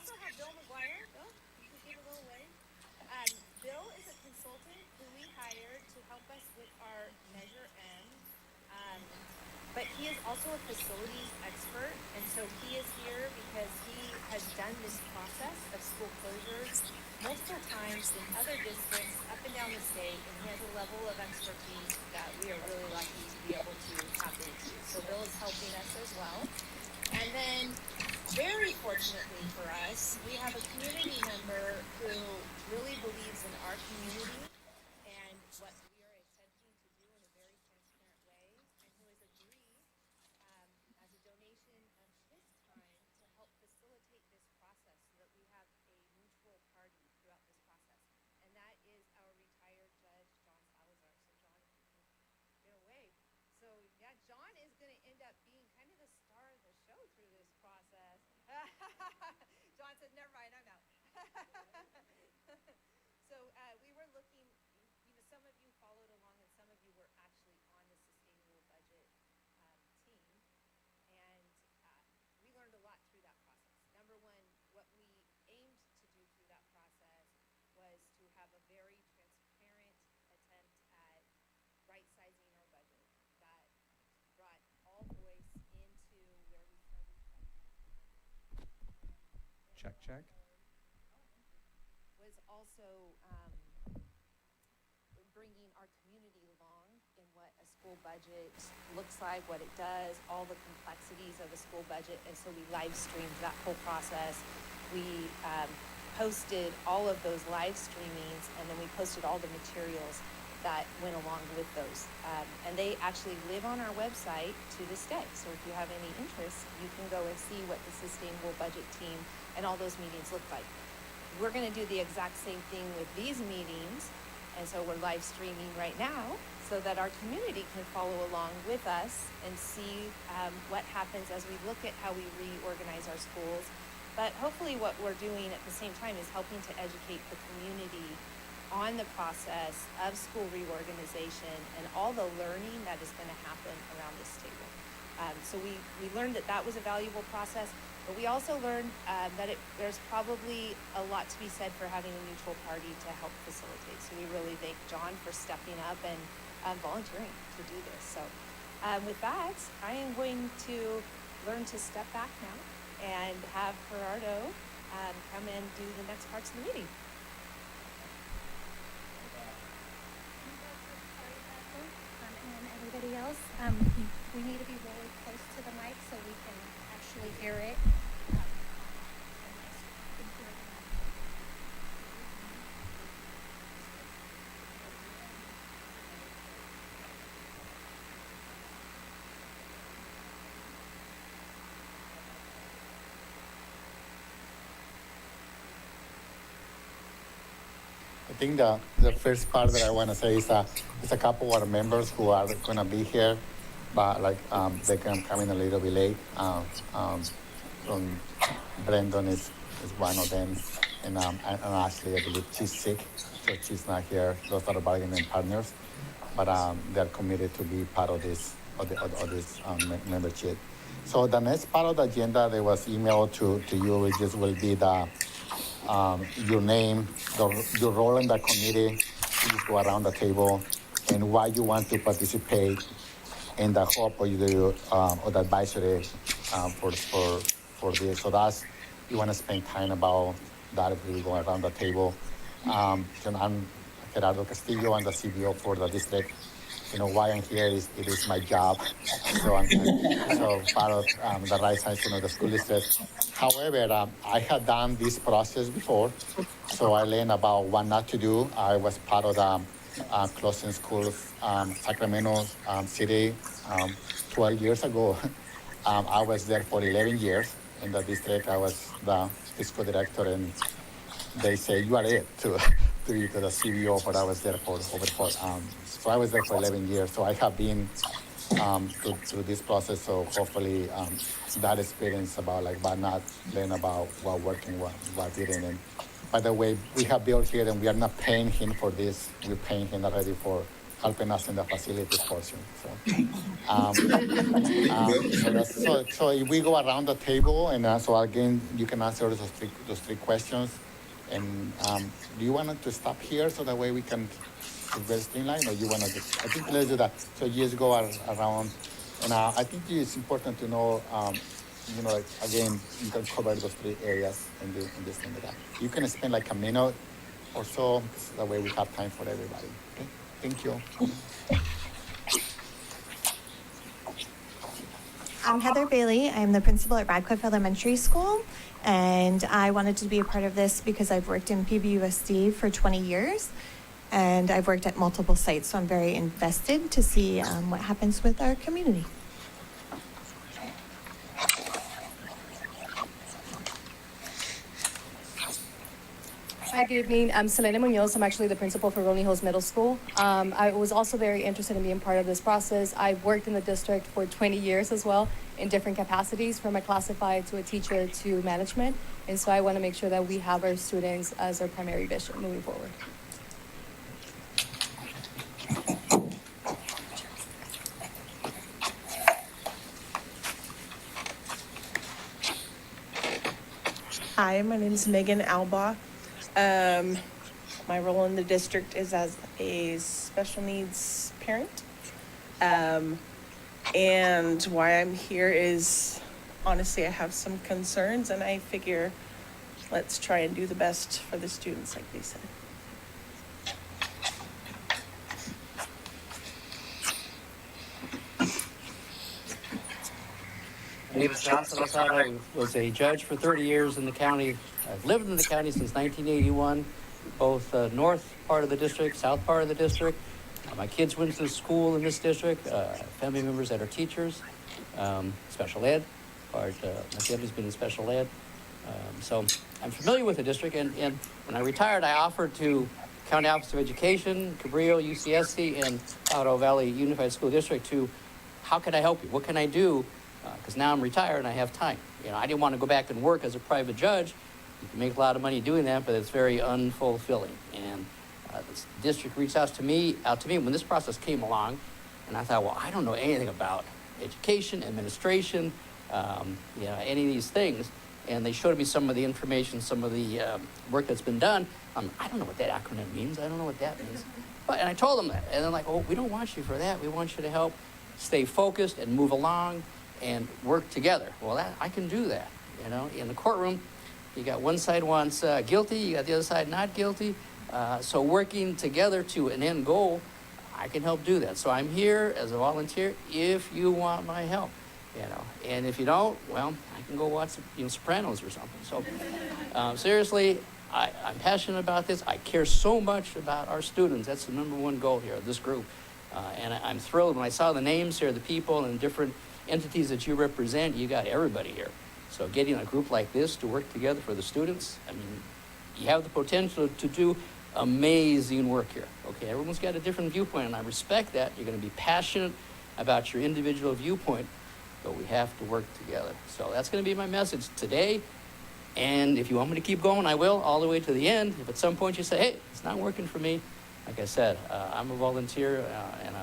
also have Bill McGuire. Bill, you could give a little wave. Bill is a consultant who we hired to help us with our Measure M. But he is also a facilities expert, and so he is here because he has done this process of school closures multiple times in other districts up and down the state, and he has a level of expertise that we are really lucky to be able to tap into. So Bill is helping us as well. And then, very fortunately for us, we have a community member who really believes in our community and what we are attempting to do in a very transparent way, and who has agreed as a donation of his time to help facilitate this process so that we have a neutral party throughout this process. And that is our retired judge, John Salazar. So John, if you can get away. So yeah, John is going to end up being kind of the star of the show through this process. John said, never mind, I'm out. So we were looking, some of you followed along and some of you were actually on the sustainable budget team. And we learned a lot through that process. Number one, what we aimed to do through that process was to have a very transparent attempt at right-sizing our budget that brought all voice into where we started from. Check. Was also bringing our community along in what a school budget looks like, what it does, all the complexities of a school budget. And so we live streamed that whole process. We posted all of those live streamings, and then we posted all the materials that went along with those. And they actually live on our website to this day. So if you have any interest, you can go and see what the sustainable budget team and all those meetings look like. We're going to do the exact same thing with these meetings. And so we're live streaming right now so that our community can follow along with us and see what happens as we look at how we reorganize our schools. But hopefully what we're doing at the same time is helping to educate the community on the process of school reorganization and all the learning that is going to happen around this table. So we learned that was a valuable process, but we also learned that there's probably a lot to be said for having a neutral party to help facilitate. So we really thank John for stepping up and volunteering to do this. So with that, I am going to learn to step back now and have Gerardo come and do the next parts of the meeting. And everybody else, we need to be really close to the mic so we can actually hear it. I think the first part that I want to say is a couple of our members who are going to be here, but they can come in a little bit late. From Brendan is one of them, and Ashley, I believe she's sick, so she's not here. Those are bargaining partners, but they're committed to be part of this membership. So the next part of the agenda that was emailed to you, which just will be your name, your role in the committee. Please go around the table, and why you want to participate in the hope or the advisory for this. So that's, you want to spend time about that if we go around the table. I'm Gerardo Castillo. I'm the CBO for the district. Why I'm here is it is my job. So I'm part of the right side of the school district. However, I had done this process before, so I learned about what not to do. I was part of the closing schools, Sacramento City, 12 years ago. I was there for 11 years in the district. I was the fiscal director, and they say you are it to be the CBO, but I was there for over 4. So I was there for 11 years. So I have been through this process. So hopefully that experience about but not learn about what working, what didn't. And by the way, we have Bill here, and we are not paying him for this. We're paying him already for helping us in the facilities portion. So if we go around the table, and so again, you can answer those three questions. And do you want to stop here so that way we can very streamline, or you want to just? I think let's do that. So you just go around, and I think it's important to know. Like, again, you can cover those three areas in this thing. That you can spend like a minute or so. So that way we have time for everybody. Okay. Thank you. I'm Heather Bailey. I'm the principal at Radcliffe Elementary School, and I wanted to be a part of this because I've worked in PBUSD for 20 years, and I've worked at multiple sites, so I'm very invested to see what happens with our community. Hi, good evening. I'm Selena Munoz. I'm actually the principal for Rolling Hills Middle School. I was also very interested in being part of this process. I've worked in the district for 20 years as well in different capacities, from a classified to a teacher to management. And so I want to make sure that we have our students as our primary vision moving forward. Hi, my name is Megan Alba. My role in the district is as a special needs parent. And why I'm here is, honestly, I have some concerns, and I figure let's try and do the best for the students, like they said. My name is John Salazar. I was a judge for 30 years in the county. I've lived in the county since 1981, both north part of the district, south part of the district. My kids went to school in this district, family members that are teachers, special ed. My family's been in special ed. So I'm familiar with the district, and when I retired, I offered to County Office of Education, Cabrillo, UCSC, and Pajaro Valley Unified School District to, how can I help you? What can I do? Because now I'm retired and I have time. I didn't want to go back and work as a private judge. You can make a lot of money doing that, but it's very unfulfilling. And this district reached out to me when this process came along, and I thought, well, I don't know anything about education, administration, any of these things. And they showed me some of the information, some of the work that's been done. I don't know what that acronym means. I don't know what that means. And I told them that. And they're like, oh, we don't want you for that. We want you to help stay focused and move along and work together. Well, I can do that. In the courtroom, you got one side wants guilty, you got the other side not guilty. So working together to an end goal, I can help do that. So I'm here as a volunteer if you want my help. And if you don't, well, I can go watch Sopranos or something. So seriously, I'm passionate about this. I care so much about our students. That's the number one goal here of this group. And I'm thrilled when I saw the names here, the people and different entities that you represent. You got everybody here. So getting a group like this to work together for the students, you have the potential to do amazing work here. Okay, everyone's got a different viewpoint, and I respect that. You're going to be passionate about your individual viewpoint, but we have to work together. So that's going to be my message today. And if you want me to keep going, I will, all the way to the end. If at some point you say, hey, it's not working for me, like I said, I'm a volunteer, and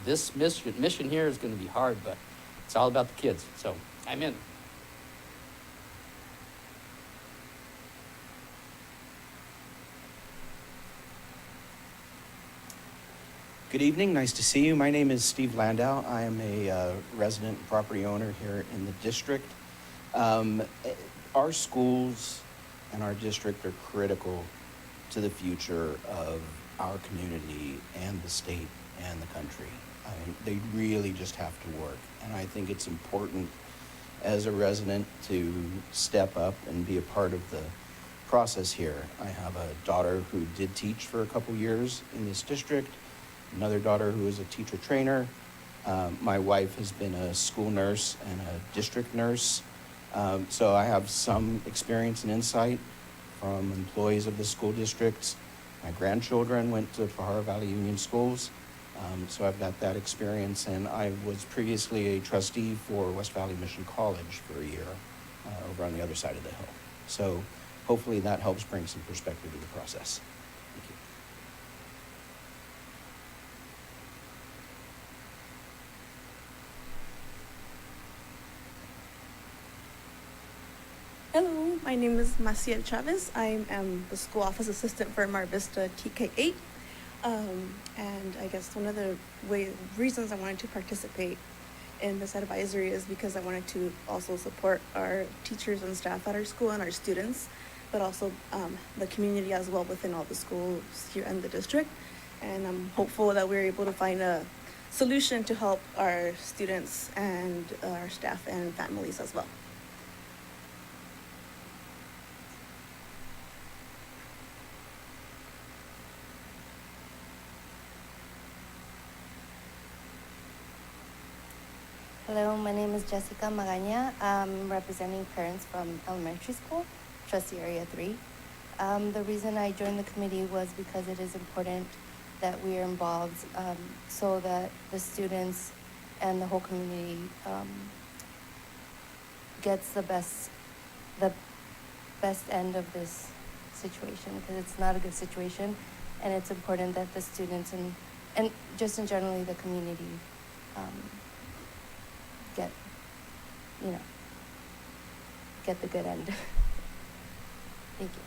this mission here is going to be hard, but it's all about the kids. So I'm in. Good evening. Nice to see you. My name is Steve Landau. I am a resident property owner here in the district. Our schools and our district are critical to the future of our community and the state and the country. They really just have to work. And I think it's important as a resident to step up and be a part of the process here. I have a daughter who did teach for a couple years in this district, another daughter who is a teacher trainer. My wife has been a school nurse and a district nurse. So I have some experience and insight from employees of the school districts. My grandchildren went to Pajaro Valley Union Schools. So I've got that experience, and I was previously a trustee for West Valley Mission College for a year over on the other side of the hill. So hopefully that helps bring some perspective to the process. Thank you. Hello, my name is Maciel Chavez. I am the school office assistant for Mar Vista TK8. And I guess one of the reasons I wanted to participate in this advisory is because I wanted to also support our teachers and staff at our school and our students, but also the community as well within all the schools here in the district. And I'm hopeful that we're able to find a solution to help our students and our staff and families as well. Hello, my name is Jessica Magaña. I'm representing parents from elementary school, trustee area 3. The reason I joined the committee was because it is important that we are involved so that the students and the whole community gets the best end of this situation, because it's not a good situation, and it's important that the students and just in generally the community get the good end. Thank you.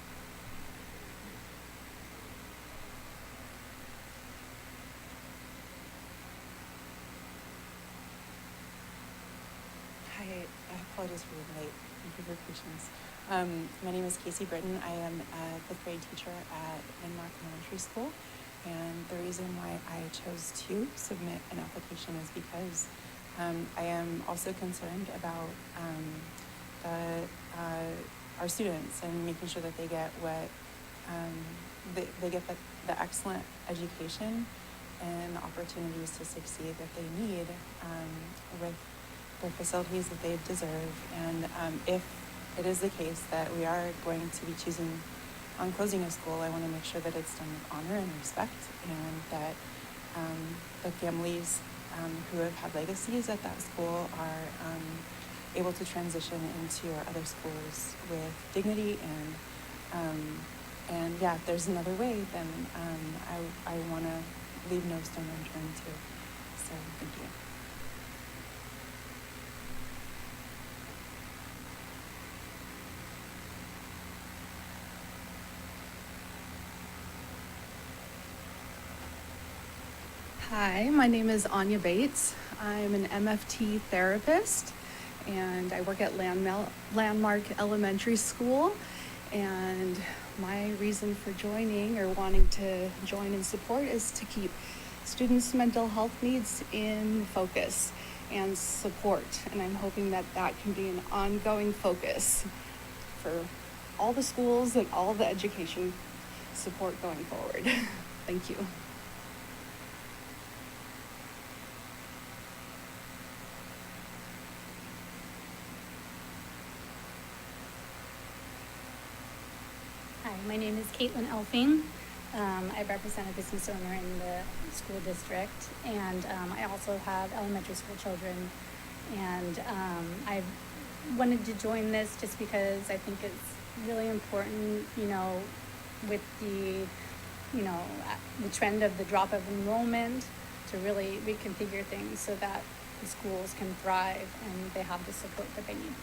Hi, I apologize for being late. Thank you for your patience. My name is Casey Britton. I am a fifth grade teacher at Landmark Elementary School. And the reason why I chose to submit an application is because I am also concerned about our students and making sure that they get what they get the excellent education and the opportunities to succeed that they need with the facilities that they deserve. And if it is the case that we are going to be choosing on closing a school, I want to make sure that it's done with honor and respect, and that the families who have had legacies at that school are able to transition into our other schools with dignity. And yeah, if there's another way, then I want to leave no stone unturned too. So thank you. Hi, my name is Anya Bates. I'm an MFT therapist, and I work at Landmark Elementary School. And my reason for joining or wanting to join and support is to keep students' mental health needs in focus and support. And I'm hoping that that can be an ongoing focus for all the schools and all the education support going forward. Thank you. Hi, my name is Caitlin Elfing. I represent a business owner in the school district, and I also have elementary school children. And I wanted to join this just because I think it's really important, with the trend of the drop of enrollment, to really reconfigure things so that the schools can thrive and they have the support that they need.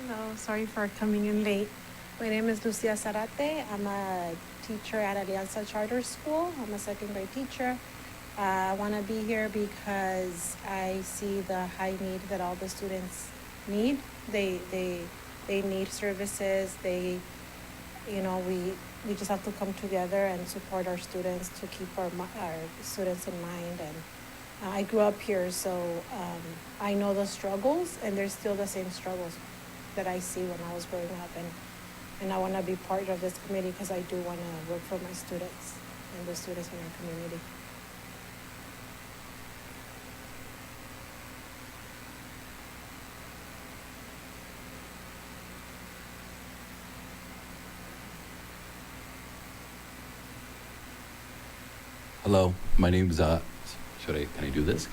Hello, sorry for coming in late. My name is Lucia Zarate. I'm a teacher at Alianza Charter School. I'm a second grade teacher. I want to be here because I see the high need that all the students need. They need services. We just have to come together and support our students to keep our students in mind. And I grew up here, so I know the struggles, and there's still the same struggles that I see when I was growing up, and I want to be part of this committee because I do want to work for my students and the students in our community. Hello, my name is, can I do this?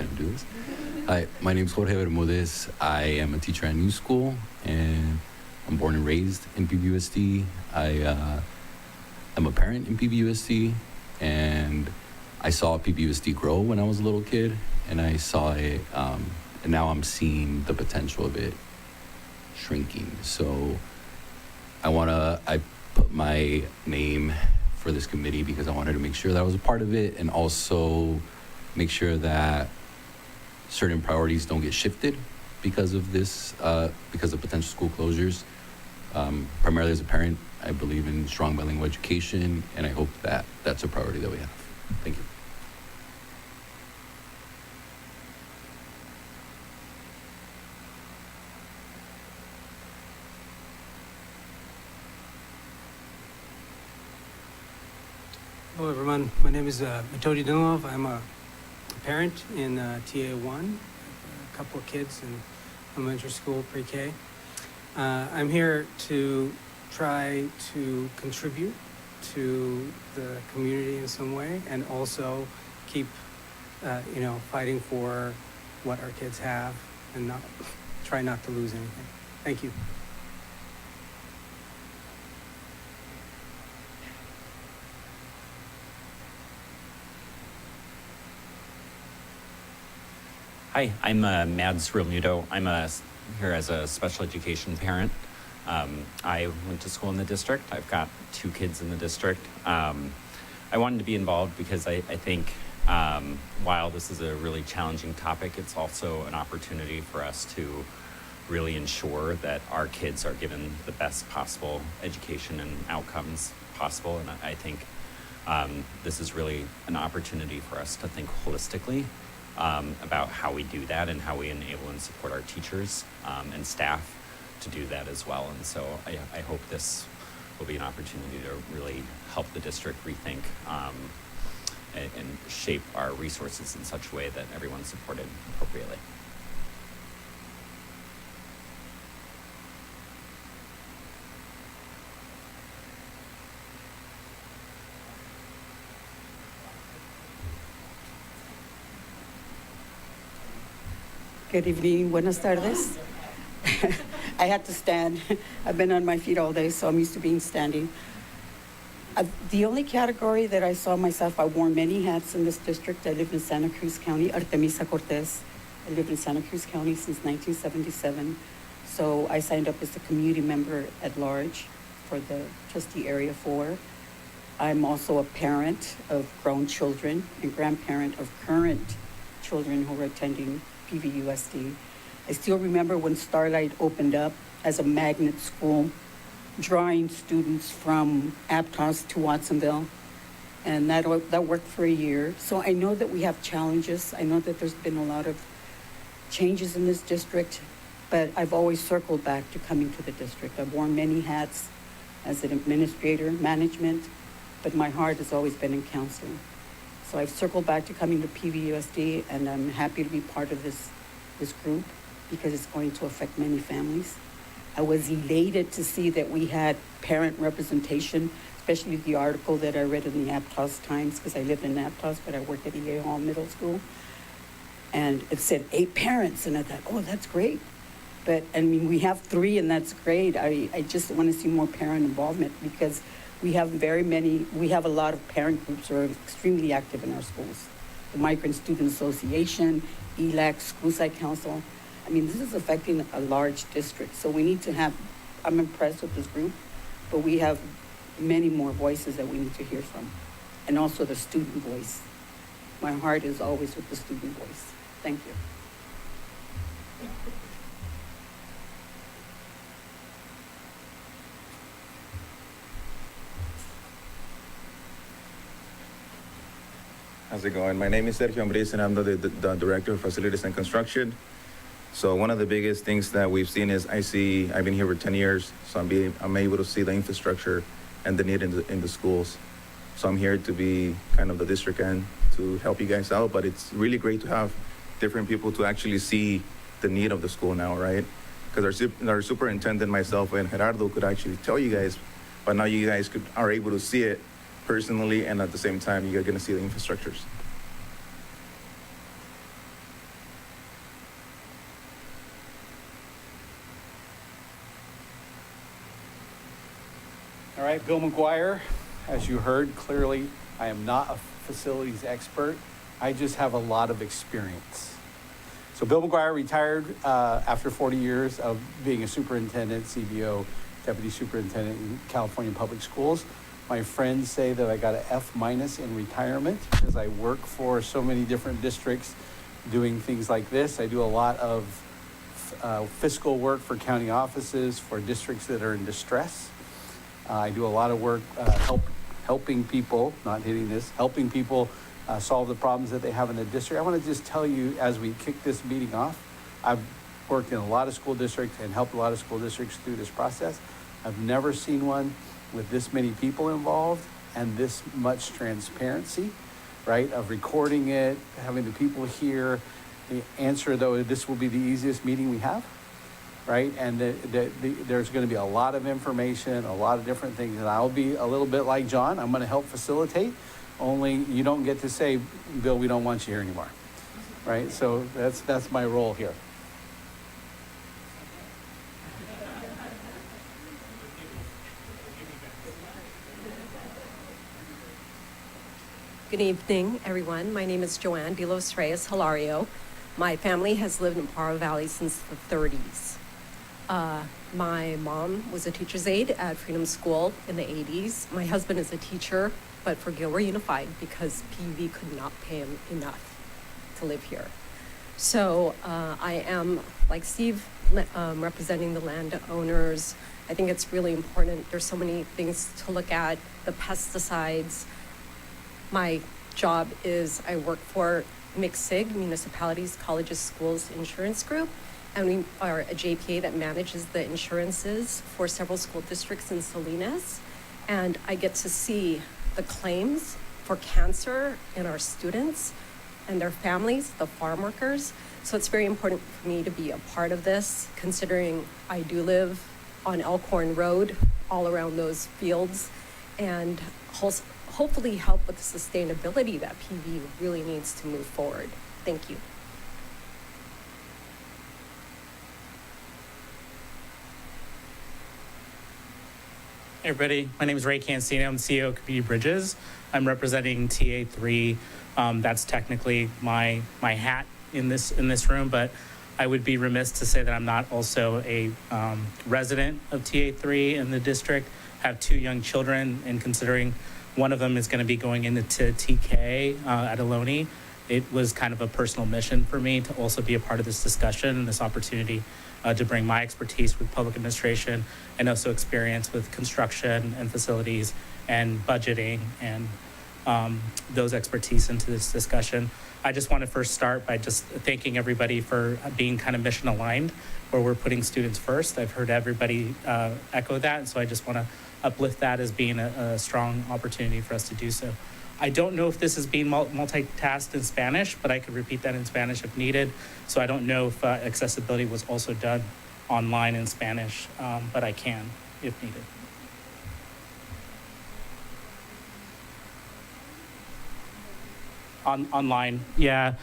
Hi, my name is Jorge Bermudez. I am a teacher at New School, and I'm born and raised in PBUSD. I am a parent in PBUSD, and I saw PBUSD grow when I was a little kid, and I saw it, and now I'm seeing the potential of it shrinking. So I put my name for this committee because I wanted to make sure that I was a part of it, and also make sure that certain priorities don't get shifted because of this, because of potential school closures. Primarily as a parent, I believe in strong bilingual education, and I hope that that's a priority that we have. Thank you. Hello, everyone. My name is Metodi Dunlov. I'm a parent in TA1, a couple of kids in elementary school, pre-K. I'm here to try to contribute to the community in some way, and also keep, fighting for what our kids have, and try not to lose anything. Thank you. Hi, I'm Mads Realmuto. I'm here as a special education parent. I went to school in the district. I've got 2 kids in the district. I wanted to be involved because I think while this is a really challenging topic, it's also an opportunity for us to really ensure that our kids are given the best possible education and outcomes possible. And I think this is really an opportunity for us to think holistically about how we do that and how we enable and support our teachers and staff to do that as well. And so I hope this will be an opportunity to really help the district rethink and shape our resources in such a way that everyone's supported appropriately. Good evening, buenas tardes. I had to stand. I've been on my feet all day, so I'm used to being standing. The only category that I saw myself, I wore many hats in this district. I live in Santa Cruz County, Artemisa Cortez. I lived in Santa Cruz County since 1977. So I signed up as a community member at large for the trustee area 4. I'm also a parent of grown children and grandparent of current children who are attending PVUSD. I still remember when Starlight opened up as a magnet school, drawing students from Aptos to Watsonville, and that worked for a year. So I know that we have challenges. I know that there's been a lot of changes in this district, but I've always circled back to coming to the district. I've worn many hats as an administrator, management, but my heart has always been in counseling. So I've circled back to coming to PVUSD, and I'm happy to be part of this group because it's going to affect many families. I was elated to see that we had parent representation, especially the article that I read in the Aptos Times, because I lived in Aptos, but I worked at EA Hall Middle School. And it said 8 parents, and I thought, oh, that's great. But, I mean, we have 3, and that's great. I just want to see more parent involvement because we have a lot of parent groups who are extremely active in our schools. The Migrant Student Association, ELAC, School Site Council. I mean, this is affecting a large district. So we need to have, I'm impressed with this group, but we have many more voices that we need to hear from. And also the student voice. My heart is always with the student voice. Thank you. How's it going? My name is Sergio Ambriz, and I'm the Director of Facilities and Construction. So one of the biggest things that we've seen is I've been here for 10 years, so I'm able to see the infrastructure and the need in the schools. So I'm here to be kind of the district end to help you guys out, but it's really great to have different people to actually see the need of the school now, right? Because our superintendent, myself, and Gerardo could actually tell you guys, but now you guys are able to see it personally, and at the same time, you're going to see the infrastructures. All right, Bill McGuire, as you heard, clearly I am not a facilities expert. I just have a lot of experience. So Bill McGuire retired after 40 years of being a superintendent, CBO, deputy superintendent in California Public Schools. My friends say that I got an F- in retirement because I work for so many different districts doing things like this. I do a lot of fiscal work for county offices, for districts that are in distress. I do a lot of work helping people, not hitting this, helping people solve the problems that they have in the district. I want to just tell you, as we kick this meeting off, I've worked in a lot of school districts and helped a lot of school districts through this process. I've never seen one with this many people involved and this much transparency, right? Of recording it, having the people here. The answer, though, this will be the easiest meeting we have, right? And there's going to be a lot of information, a lot of different things. And I'll be a little bit like John. I'm going to help facilitate. Only you don't get to say, Bill, we don't want you here anymore, right? So that's my role here. Good evening, everyone. My name is Joanne De Los Reyes Hilario. My family has lived in Pajaro Valley since the 30s. My mom was a teacher's aide at Freedom School in the 80s. My husband is a teacher, but for Gilroy Unified because PV could not pay him enough to live here. So I am, like Steve, representing the landowners. I think it's really important. There's so many things to look at. The pesticides. My job is I work for MCSIG, Municipalities, Colleges, Schools Insurance Group, and we are a JPA that manages the insurances for several school districts in Salinas. And I get to see the claims for cancer in our students and their families, the farm workers. So it's very important for me to be a part of this, considering I do live on Elkhorn Road, all around those fields, and hopefully help with the sustainability that PV really needs to move forward. Thank you. Hey everybody, my name is Ray Cancino. I'm CEO of Community Bridges. I'm representing TA3. That's technically my hat in this room, but I would be remiss to say that I'm not also a resident of TA3 in the district. I have two young children, and considering one of them is going to be going into TK at Ohlone, it was kind of a personal mission for me to also be a part of this discussion and this opportunity to bring my expertise with public administration and also experience with construction and facilities and budgeting and those expertise into this discussion. I just want to first start by just thanking everybody for being kind of mission aligned, where we're putting students first. I've heard everybody echo that, and so I just want to uplift that as being a strong opportunity for us to do so. I don't know if this is being multitasked in Spanish, but I could repeat that in Spanish if needed. So I don't know if accessibility was also done online in Spanish, but I can if needed. Online, yeah.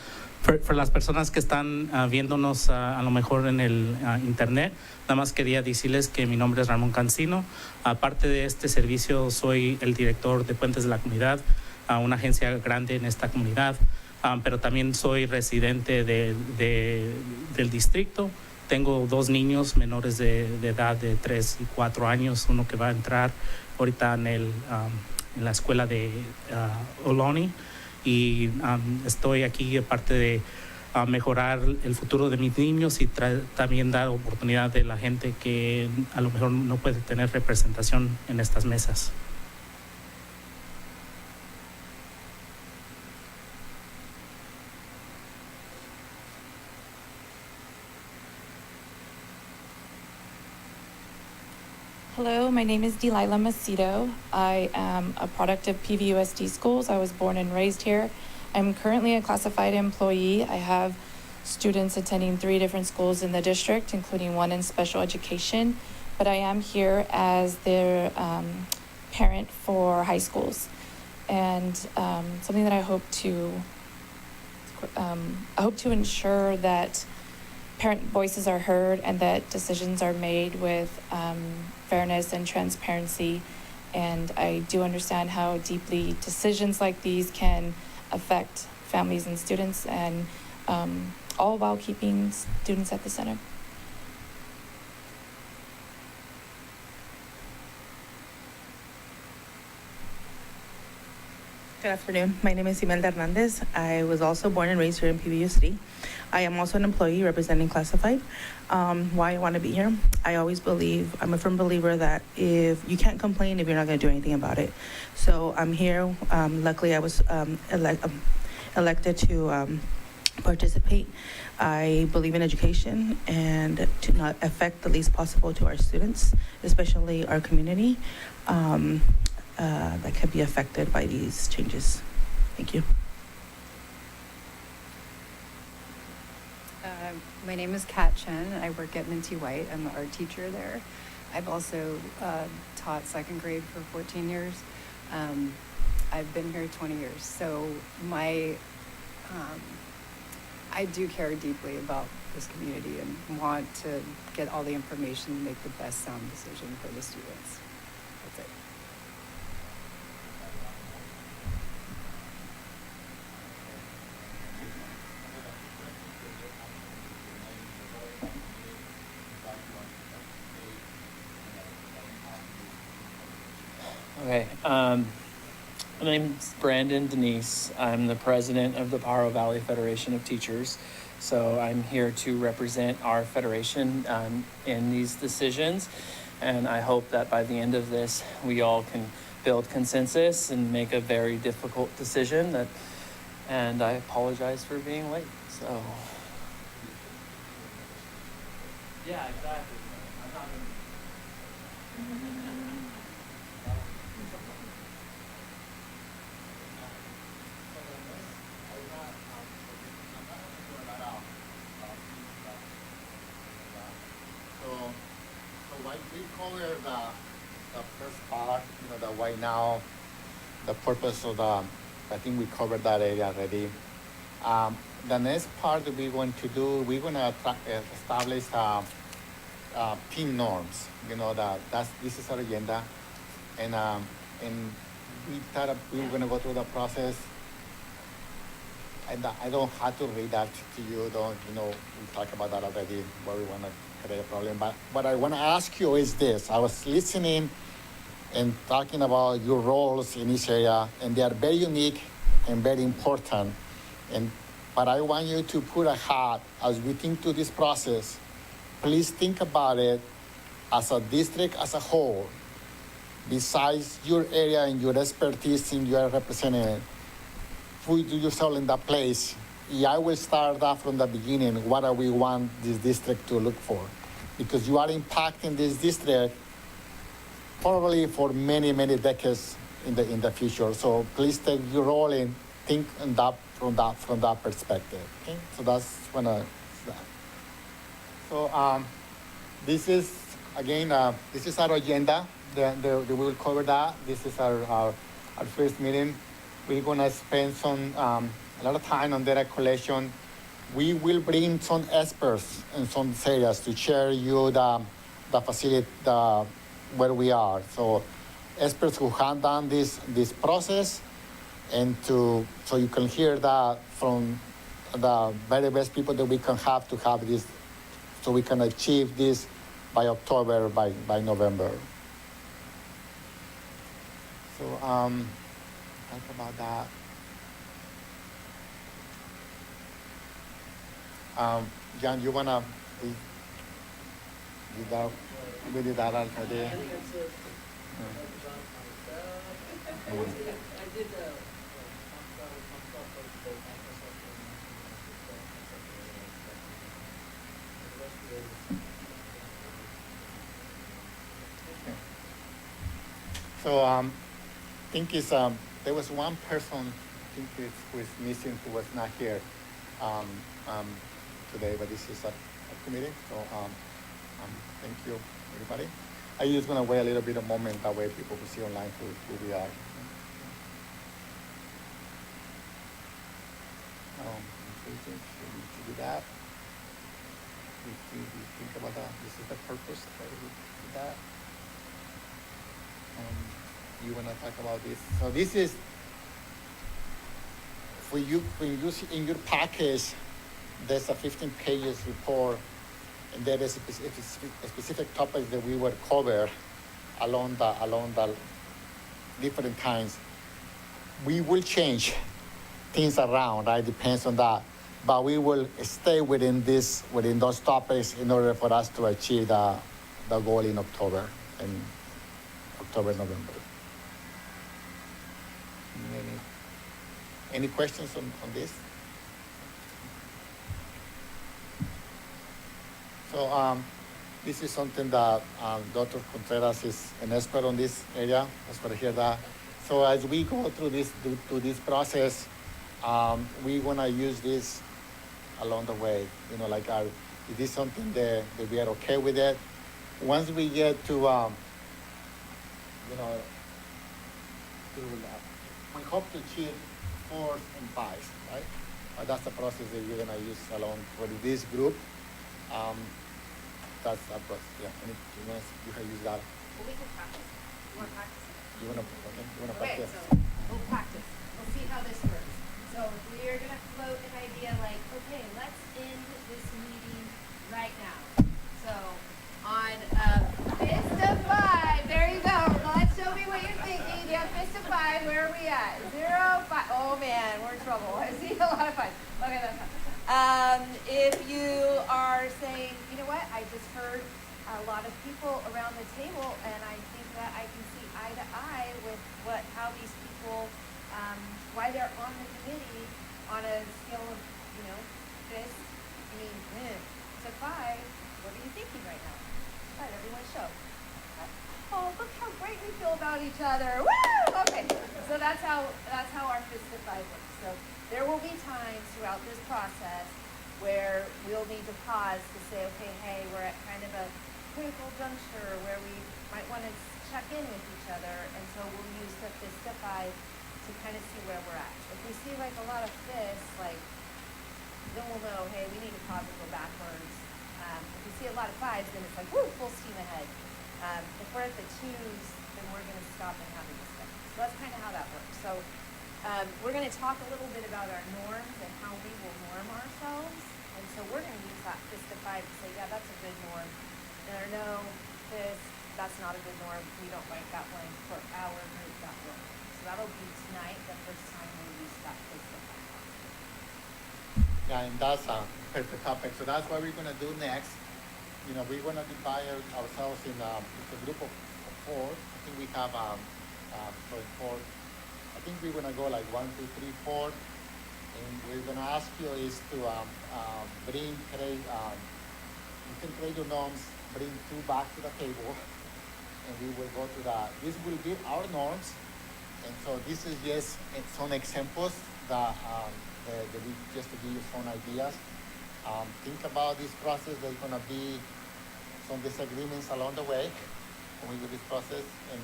For las personas que están viéndonos a lo mejor en el internet, nada más quería decirles que mi nombre es Ramón Cancino. Aparte de este servicio, soy el director de Puentes de la Comunidad, una agencia grande en esta comunidad, pero también soy residente del distrito. Tengo dos niños menores de edad de 3 y 4 años, uno que va a entrar ahorita en la escuela de Ohlone. Y estoy aquí aparte de mejorar el futuro de mis niños y también dar oportunidad de la gente que a lo mejor no puede tener representación en estas mesas. Hello, my name is Delilah Macedo. I am a product of PVUSD schools. I was born and raised here. I'm currently a classified employee. I have students attending 3 different schools in the district, including one in special education, but I am here as their parent for high schools. And something that I hope to ensure that parent voices are heard and that decisions are made with fairness and transparency And I do understand how deeply decisions like these can affect families and students, and all while keeping students at the center. Good afternoon. My name is Imelda Hernandez. I was also born and raised here in PBUSD. I am also an employee representing classified. Why I want to be here? I always believe, I'm a firm believer that if you can't complain if you're not going to do anything about it. So I'm here. Luckily, I was elected to participate. I believe in education and to not affect the least possible to our students, especially our community. That could be affected by these changes. Thank you. My name is Kat Chen. I work at Minty White. I'm the art teacher there. I've also taught second grade for 14 years. I've been here 20 years. So I do care deeply about this community and want to get all the information to make the best sound decision for the students. That's it. Okay, my name is Brandon Denise. I'm the president of the Pajaro Valley Federation of Teachers. So I'm here to represent our federation in these decisions. And I hope that by the end of this, we all can build consensus and make a very difficult decision. And I apologize for being late, so. Yeah, exactly. So like we cover the first part, the why now, the purpose of I think we covered that area already. The next part that we're going to do, we're going to establish PIN norms. This is our agenda, and we thought we were going to go through the process. And I don't have to read that to you. We talked about that already, where we want to create a problem. But what I want to ask you is this. I was listening and talking about your roles in this area, and they are very unique and very important. But I want you to put a hat as we think through this process. Please think about it as a district as a whole. Besides your area and your expertise in your representative, put yourself in that place. I will start that from the beginning. What do we want this district to look for? Because you are impacting this district probably for many, many decades in the future. So please take your role and think on that from that perspective. Okay? So that's when So this is again this is our agenda. We will cover that. This is our first meeting. We're gonna spend a lot of time on data collection. We will bring some experts in some areas to share you the facility where we are. So experts who have done this process, and so you can hear that from the very best people that we can have to have this, so we can achieve this by October, by November. So talk about that. John, you wanna we did that already. So I think it's there was one person I think who is missing, who was not here today, but this is a committee. So thank you everybody. I'm just gonna wait a little bit a moment, that way people will see online who we are. To do that. We think about that. This is the purpose. Right? We do that. you wanna talk about this? So this is for you, when you see in your package, there's a 15 pages report, and there is a specific topics that we will cover along the different times. We will change things around, right? Depends on that. But we will stay within those topics in order for us to achieve the goal in October, November. Any questions on this? So this is something that Dr. Contreras is an expert on this area. That's what I hear that. So as we go through this process, we want to use this along the way. You know, like is this something that we are okay with it? Once we get to, we hope to achieve 4s and 5s, right? That's the process that you're gonna use along for this group. That's the process. Yeah. You can use that. Well, we can practice. You want to practice? You wanna Okay, practice? so we'll practice. We'll see how this works. So we're gonna float an idea like, okay, let's end this meeting right now. So on fist of 5, there you go. Let's show me what you're thinking. You have fist of 5. Where are we at? 0, 5. Oh man, we're in trouble. I see a lot of 5. Okay, that's fine. If you are saying, you know what, I just heard a lot of people around the table, and I think that I can see eye to eye with how these people, why they're on the committee on a scale of, fist, to 5. What are you thinking right now? All right, everyone show. Oh, look how great we feel about each other. Woo! Okay, so that's how our fist of 5 works. So there will be times throughout this process where we'll need to pause to say, okay, hey, we're at kind of a critical juncture where we might want to check in with each other, and so we'll use the fist of 5 to kind of see where we're at. If we see like a lot of fists, then we'll know, hey, we need to pause and go backwards. If we see a lot of 5s, then it's like, woo, full steam ahead. If we're at the 2s, then we're going to stop and have a discussion. So that's kind of how that works. So we're going to talk a little bit about our norms and how we will norm ourselves. And so we're going to use that fist of 5 to say, yeah, that's a good norm. Or no, that's not a good norm. We don't like that one for our group, that one. So that'll be tonight, the first time we use that fist of 5. Yeah, and that's a perfect topic. So that's what we're gonna do next. We're gonna divide ourselves in a group of 4. I think we have 4. I think we're gonna go like 1, 2, 3, 4. And we're gonna ask you is to create you can create your norms, bring 2 back to the table, and we will go to that. This will be our norms, and so this is just some examples that we just to give you some ideas. Think about this process. There's gonna be some disagreements along the way when we do this process, and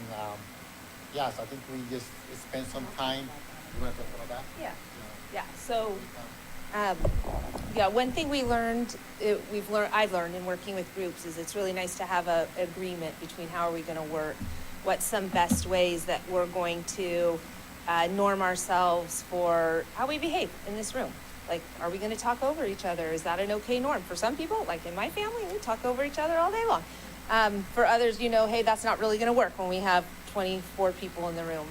so I think we just spend some time. You want to talk about that? Yeah. So, one thing I've learned in working with groups is it's really nice to have an agreement between how are we going to work, what's some best ways that we're going to norm ourselves for how we behave in this room. Like, are we going to talk over each other? Is that an okay norm? For some people, like in my family, we talk over each other all day long. For others, hey, that's not really going to work when we have 24 people in the room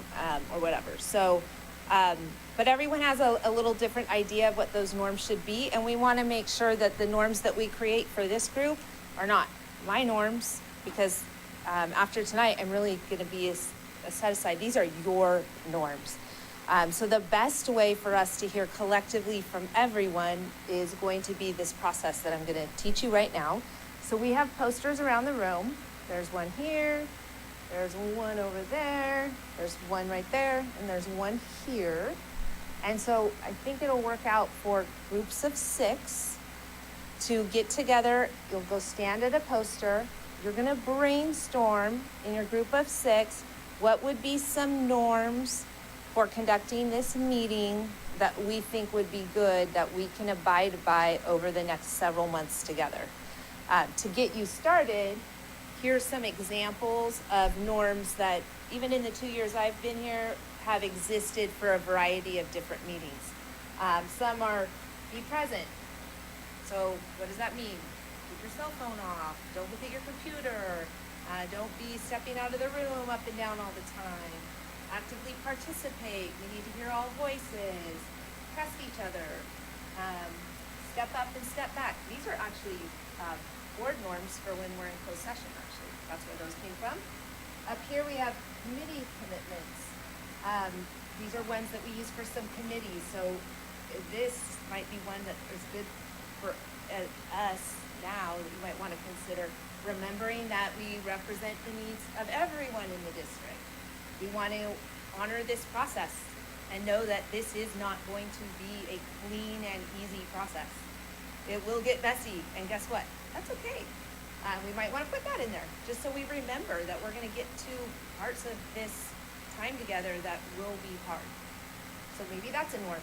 or whatever. So, but everyone has a little different idea of what those norms should be, and we want to make sure that the norms that we create for this group are not my norms, because after tonight, I'm really going to be set aside. These are your norms. So the best way for us to hear collectively from everyone is going to be this process that I'm going to teach you right now. So we have posters around the room. There's one here, there's one over there, there's one right there, and there's one here. And so I think it'll work out for groups of 6 to get together. You'll go stand at a poster. You're going to brainstorm in your group of 6 what would be some norms for conducting this meeting that we think would be good, that we can abide by over the next several months together. To get you started, here's some examples of norms that, even in the 2 years I've been here, have existed for a variety of different meetings. Some are be present. So what does that mean? Keep your cell phone off. Don't look at your computer. Don't be stepping out of the room up and down all the time. Actively participate. We need to hear all voices. Trust each other. Step up and step back. These are actually board norms for when we're in closed session, actually. That's where those came from. Up here we have committee commitments. These are ones that we use for some committees. So this might be one that is good for us now that you might want to consider, remembering that we represent the needs of everyone in the district. We want to honor this process and know that this is not going to be a clean and easy process. It will get messy, and guess what? That's okay. We might want to put that in there, just so we remember that we're going to get to parts of this time together that will be hard. So maybe that's a norm.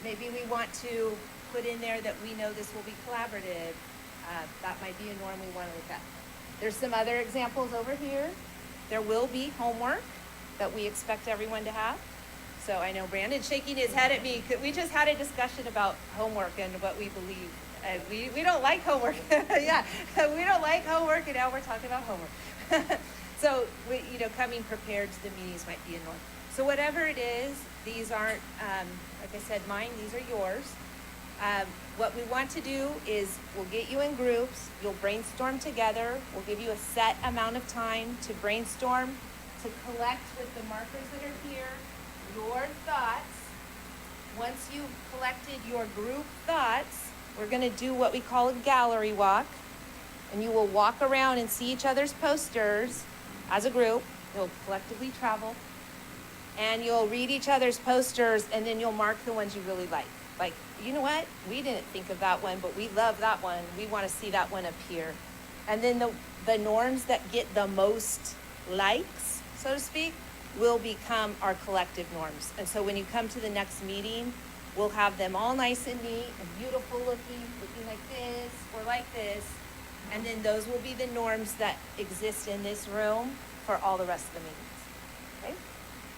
Maybe we want to put in there that we know this will be collaborative. That might be a norm we want to look at. There's some other examples over here. There will be homework that we expect everyone to have. So I know Brandon's shaking his head at me. We just had a discussion about homework and what we believe. We don't like homework. Yeah, we don't like homework, and now we're talking about homework. So, coming prepared to the meetings might be a norm. So whatever it is, these aren't, like I said, mine, these are yours. What we want to do is we'll get you in groups, you'll brainstorm together, we'll give you a set amount of time to brainstorm, to collect with the markers that are here, your thoughts. Once you've collected your group thoughts, we're going to do what we call a gallery walk, and you will walk around and see each other's posters as a group. You'll collectively travel, and you'll read each other's posters, and then you'll mark the ones you really like. Like, you know what? We didn't think of that one, but we love that one. We want to see that one appear. And then the norms that get the most likes, so to speak, will become our collective norms. And so when you come to the next meeting, we'll have them all nice and neat and beautiful looking like this or like this. And then those will be the norms that exist in this room for all the rest of the meetings. Okay?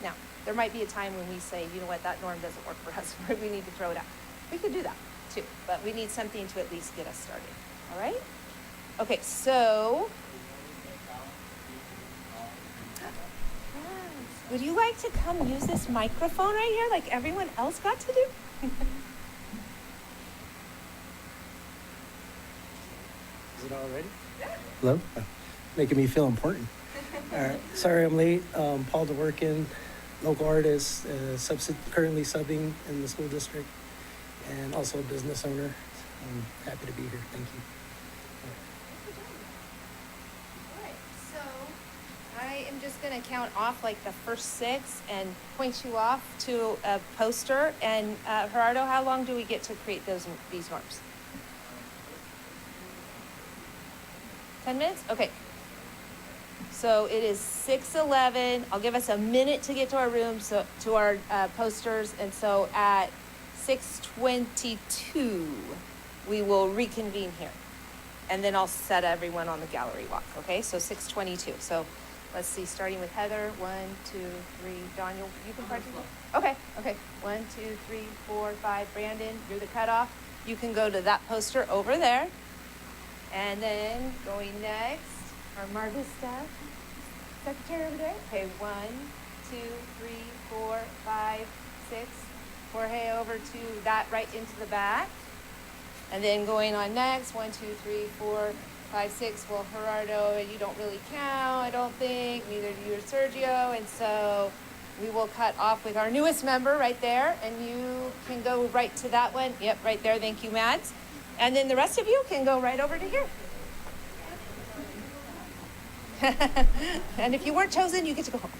Now, there might be a time when we say, you know what, that norm doesn't work for us. We need to throw it out. We could do that too, but we need something to at least get us started. All right? Okay, so would you like to come use this microphone right here like everyone else got to do? Is it all ready? Yeah. Hello? Making me feel important. All right. Sorry I'm late. Paul DeWorkin, local artist, currently subbing in the school district, and also a business owner. I'm happy to be here. Thank you. All right, so I am just going to count off like the first 6 and point you off to a poster. And Gerardo, how long do we get to create these norms? 10 minutes? Okay. So it is 6:11. I'll give us a minute to get to our room, so to our posters. And so at 6:22, we will reconvene here. And then I'll set everyone on the gallery walk, okay? So 6:22. So let's see, starting with Heather. 1, 2, 3. Dawn, you can participate? Okay. 1, 2, 3, 4, 5. Brandon, you're the cutoff. You can go to that poster over there. And then going next, our Mar Vista secretary over there. Okay, 1, 2, 3, 4, 5, 6. Jorge over to that right into the back. And then going on next, 1, 2, 3, 4, 5, 6. Well, Gerardo, you don't really count, I don't think. Neither do you or Sergio. And so we will cut off with our newest member right there. And you can go right to that one. Yep, right there. Thank you, Mads. And then the rest of you can go right over to here. And if you weren't chosen, you get to go home.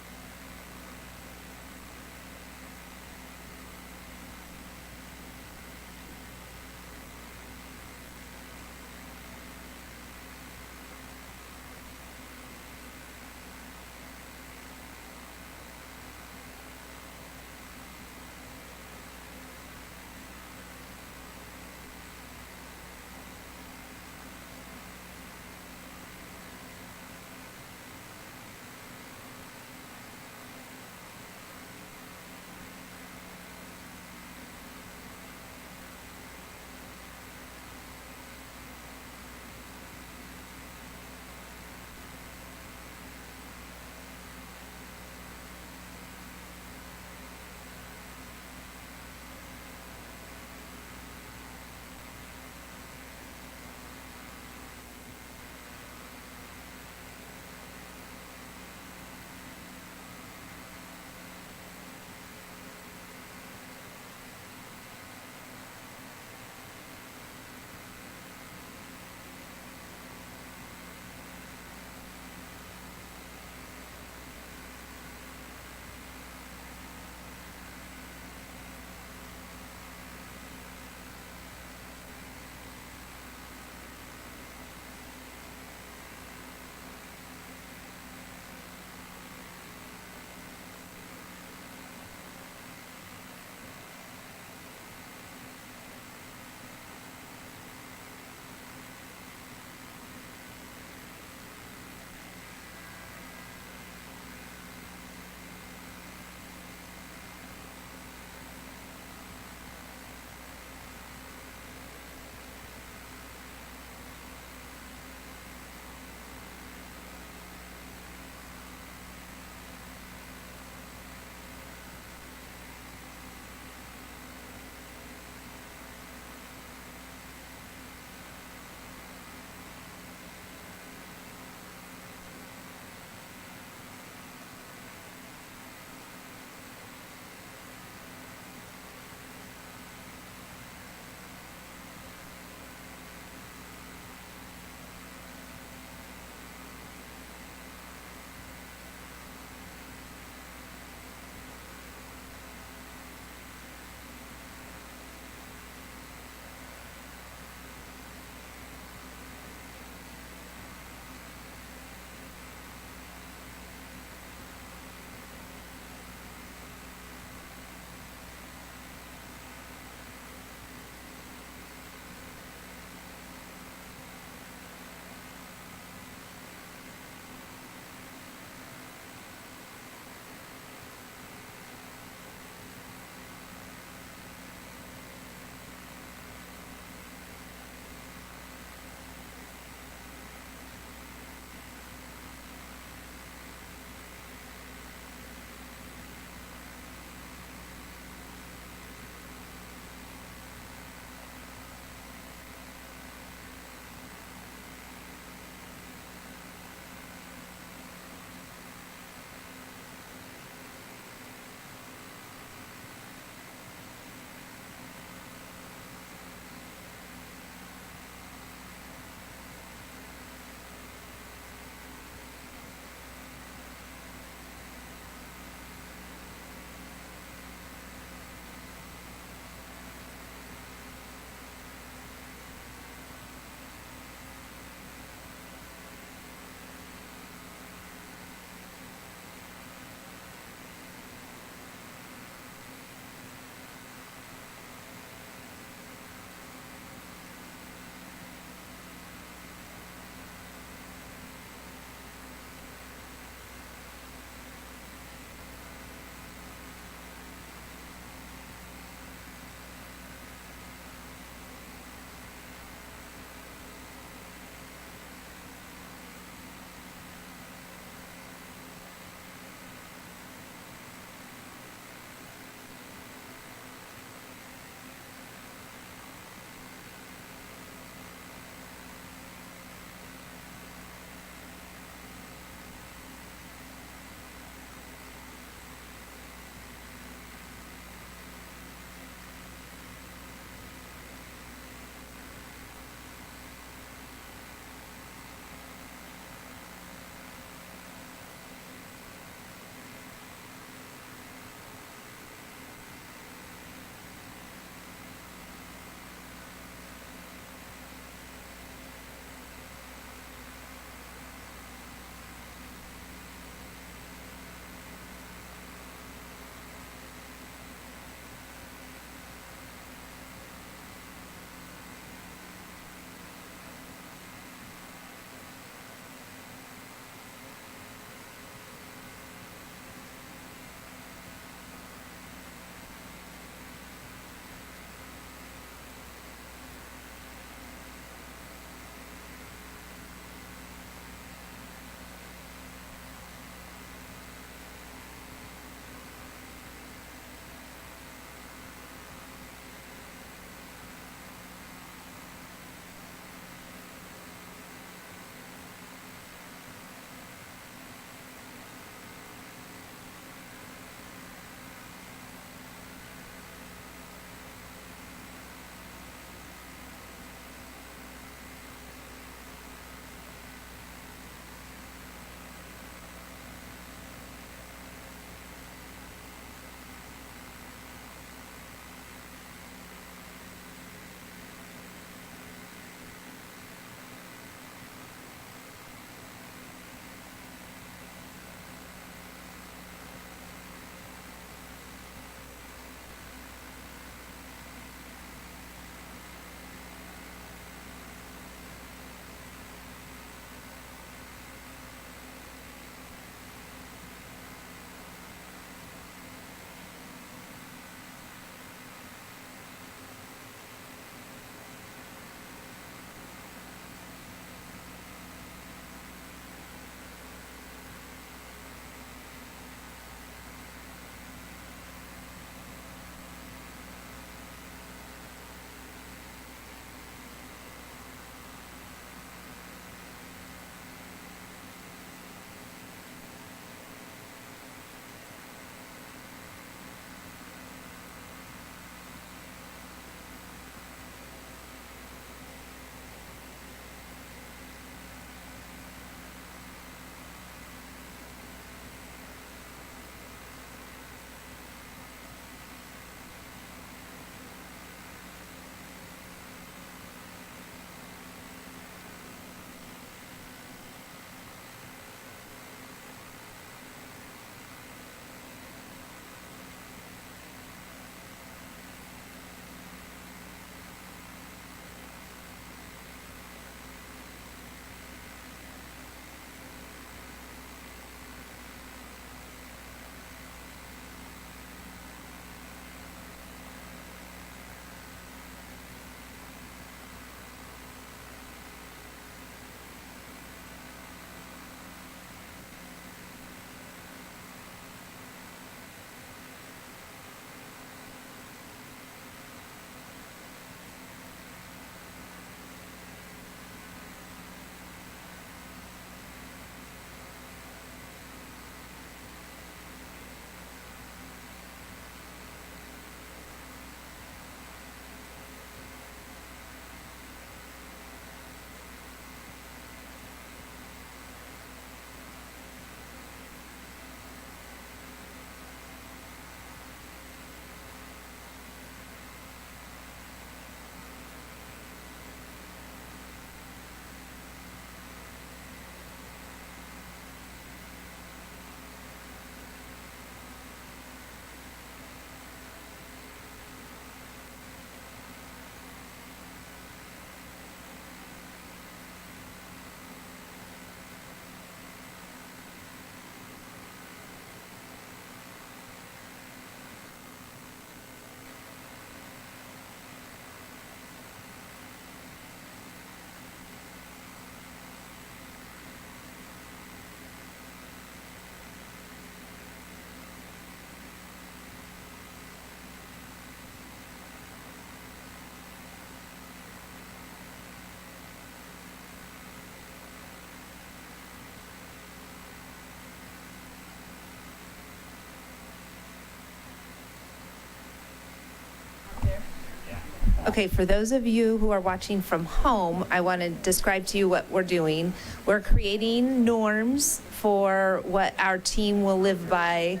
Okay, for those of you who are watching from home, I want to describe to you what we're doing. We're creating norms for what our team will live by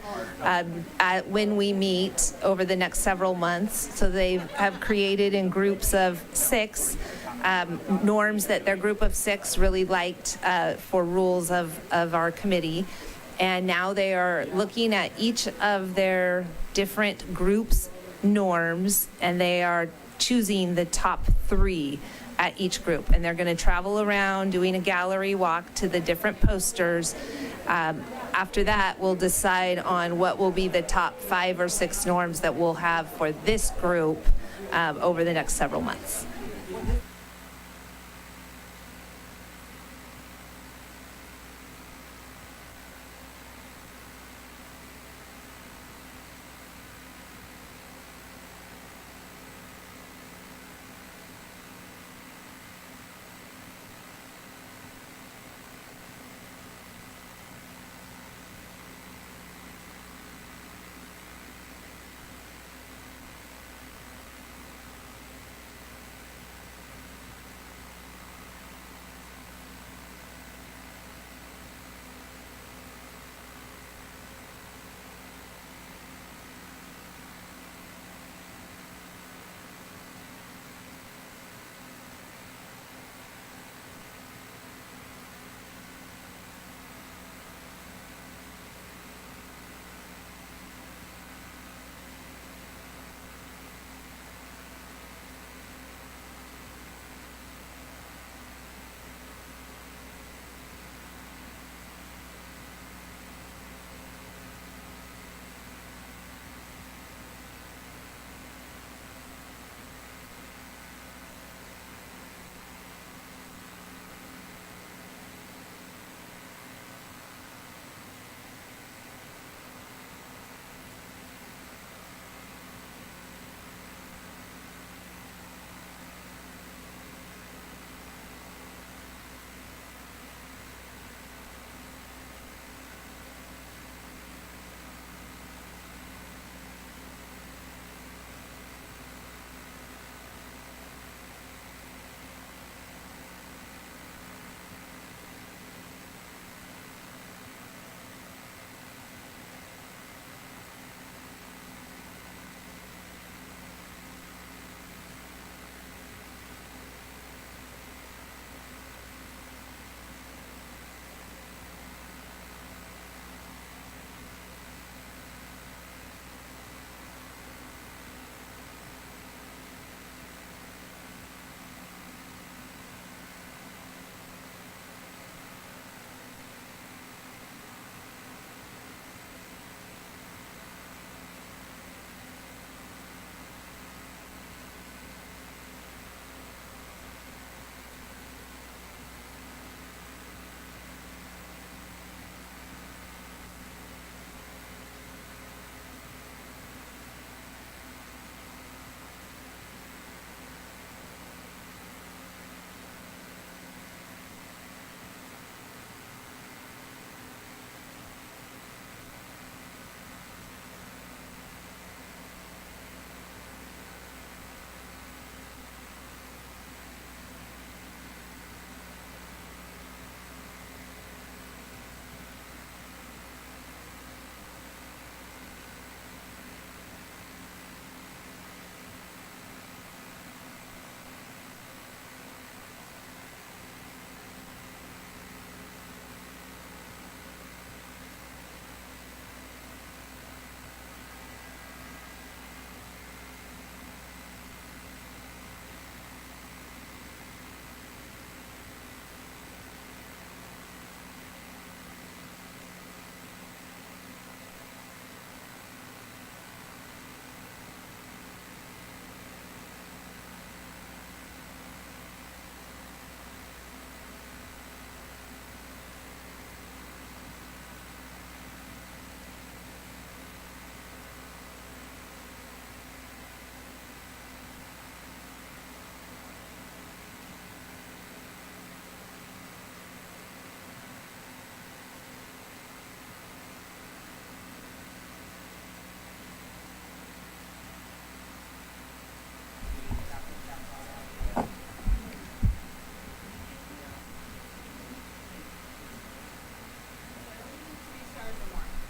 when we meet over the next several months. So they have created in groups of 6 norms that their group of 6 really liked for rules of our committee. And now they are looking at each of their different groups' norms, and they are choosing the top 3 at each group. And they're going to travel around doing a gallery walk to the different posters. After that, we'll decide on what will be the top 5 or 6 norms that we'll have for this group over the next several months.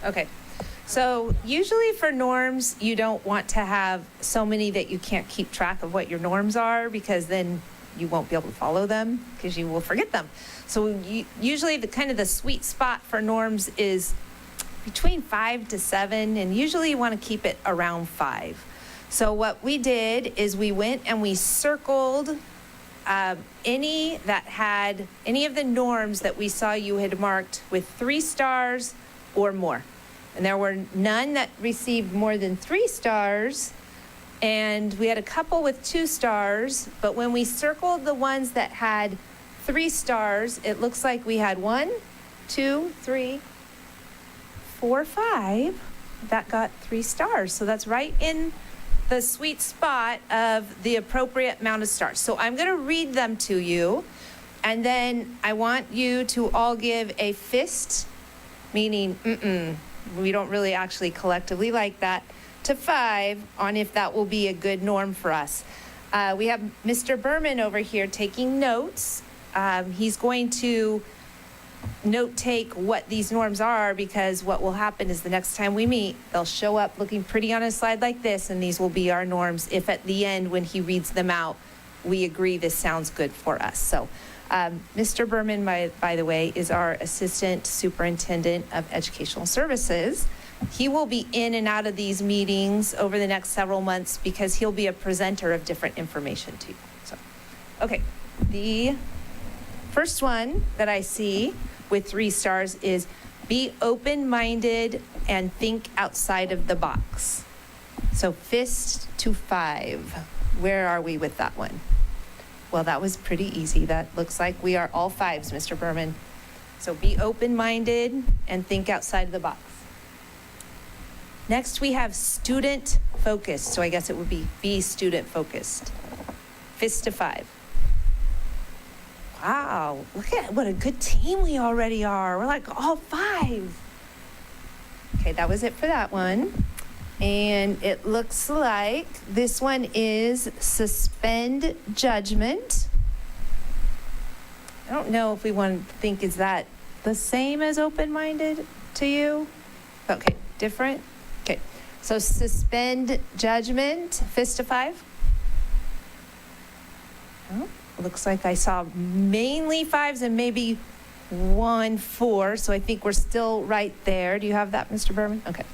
Okay. So usually for norms, you don't want to have so many that you can't keep track of what your norms are, because then you won't be able to follow them because you will forget them. So usually the kind of the sweet spot for norms is between 5 to 7, and usually you want to keep it around 5. So what we did is we went and we circled any that had any of the norms that we saw you had marked with 3 stars or more. And there were none that received more than 3 stars, and we had a couple with 2 stars, but when we circled the ones that had 3 stars, it looks like we had 1, 2, 3, 4, 5 that got 3 stars. So that's right in the sweet spot of the appropriate amount of stars. So I'm going to read them to you, and then I want you to all give a fist, meaning we don't really actually collectively like that, to 5 on if that will be a good norm for us. We have Mr. Berman over here taking notes. He's going to note take what these norms are, because what will happen is the next time we meet, they'll show up looking pretty on a slide like this, and these will be our norms if at the end when he reads them out we agree this sounds good for us. So Mr. Berman, by the way, is our Assistant Superintendent of Educational Services. He will be in and out of these meetings over the next several months because he'll be a presenter of different information to you. So, okay, the first one that I see with 3 stars is be open-minded and think outside of the box. So fist to 5. Where are we with that one? Well, that was pretty easy. That looks like we are all 5s, Mr. Berman. So be open-minded and think outside of the box. Next, we have student-focused. So I guess it would be student-focused. Fist to 5. Wow, look at what a good team we already are. We're like all 5. Okay, that was it for that one. And it looks like this one is suspend judgment. I don't know if we want to think, is that the same as open-minded to you? Okay, different? Okay, so suspend judgment, fist to 5. Oh. Looks like I saw mainly 5s and maybe 1 4, so I think we're still right there. Do you have that, Mr. Berman? Okay.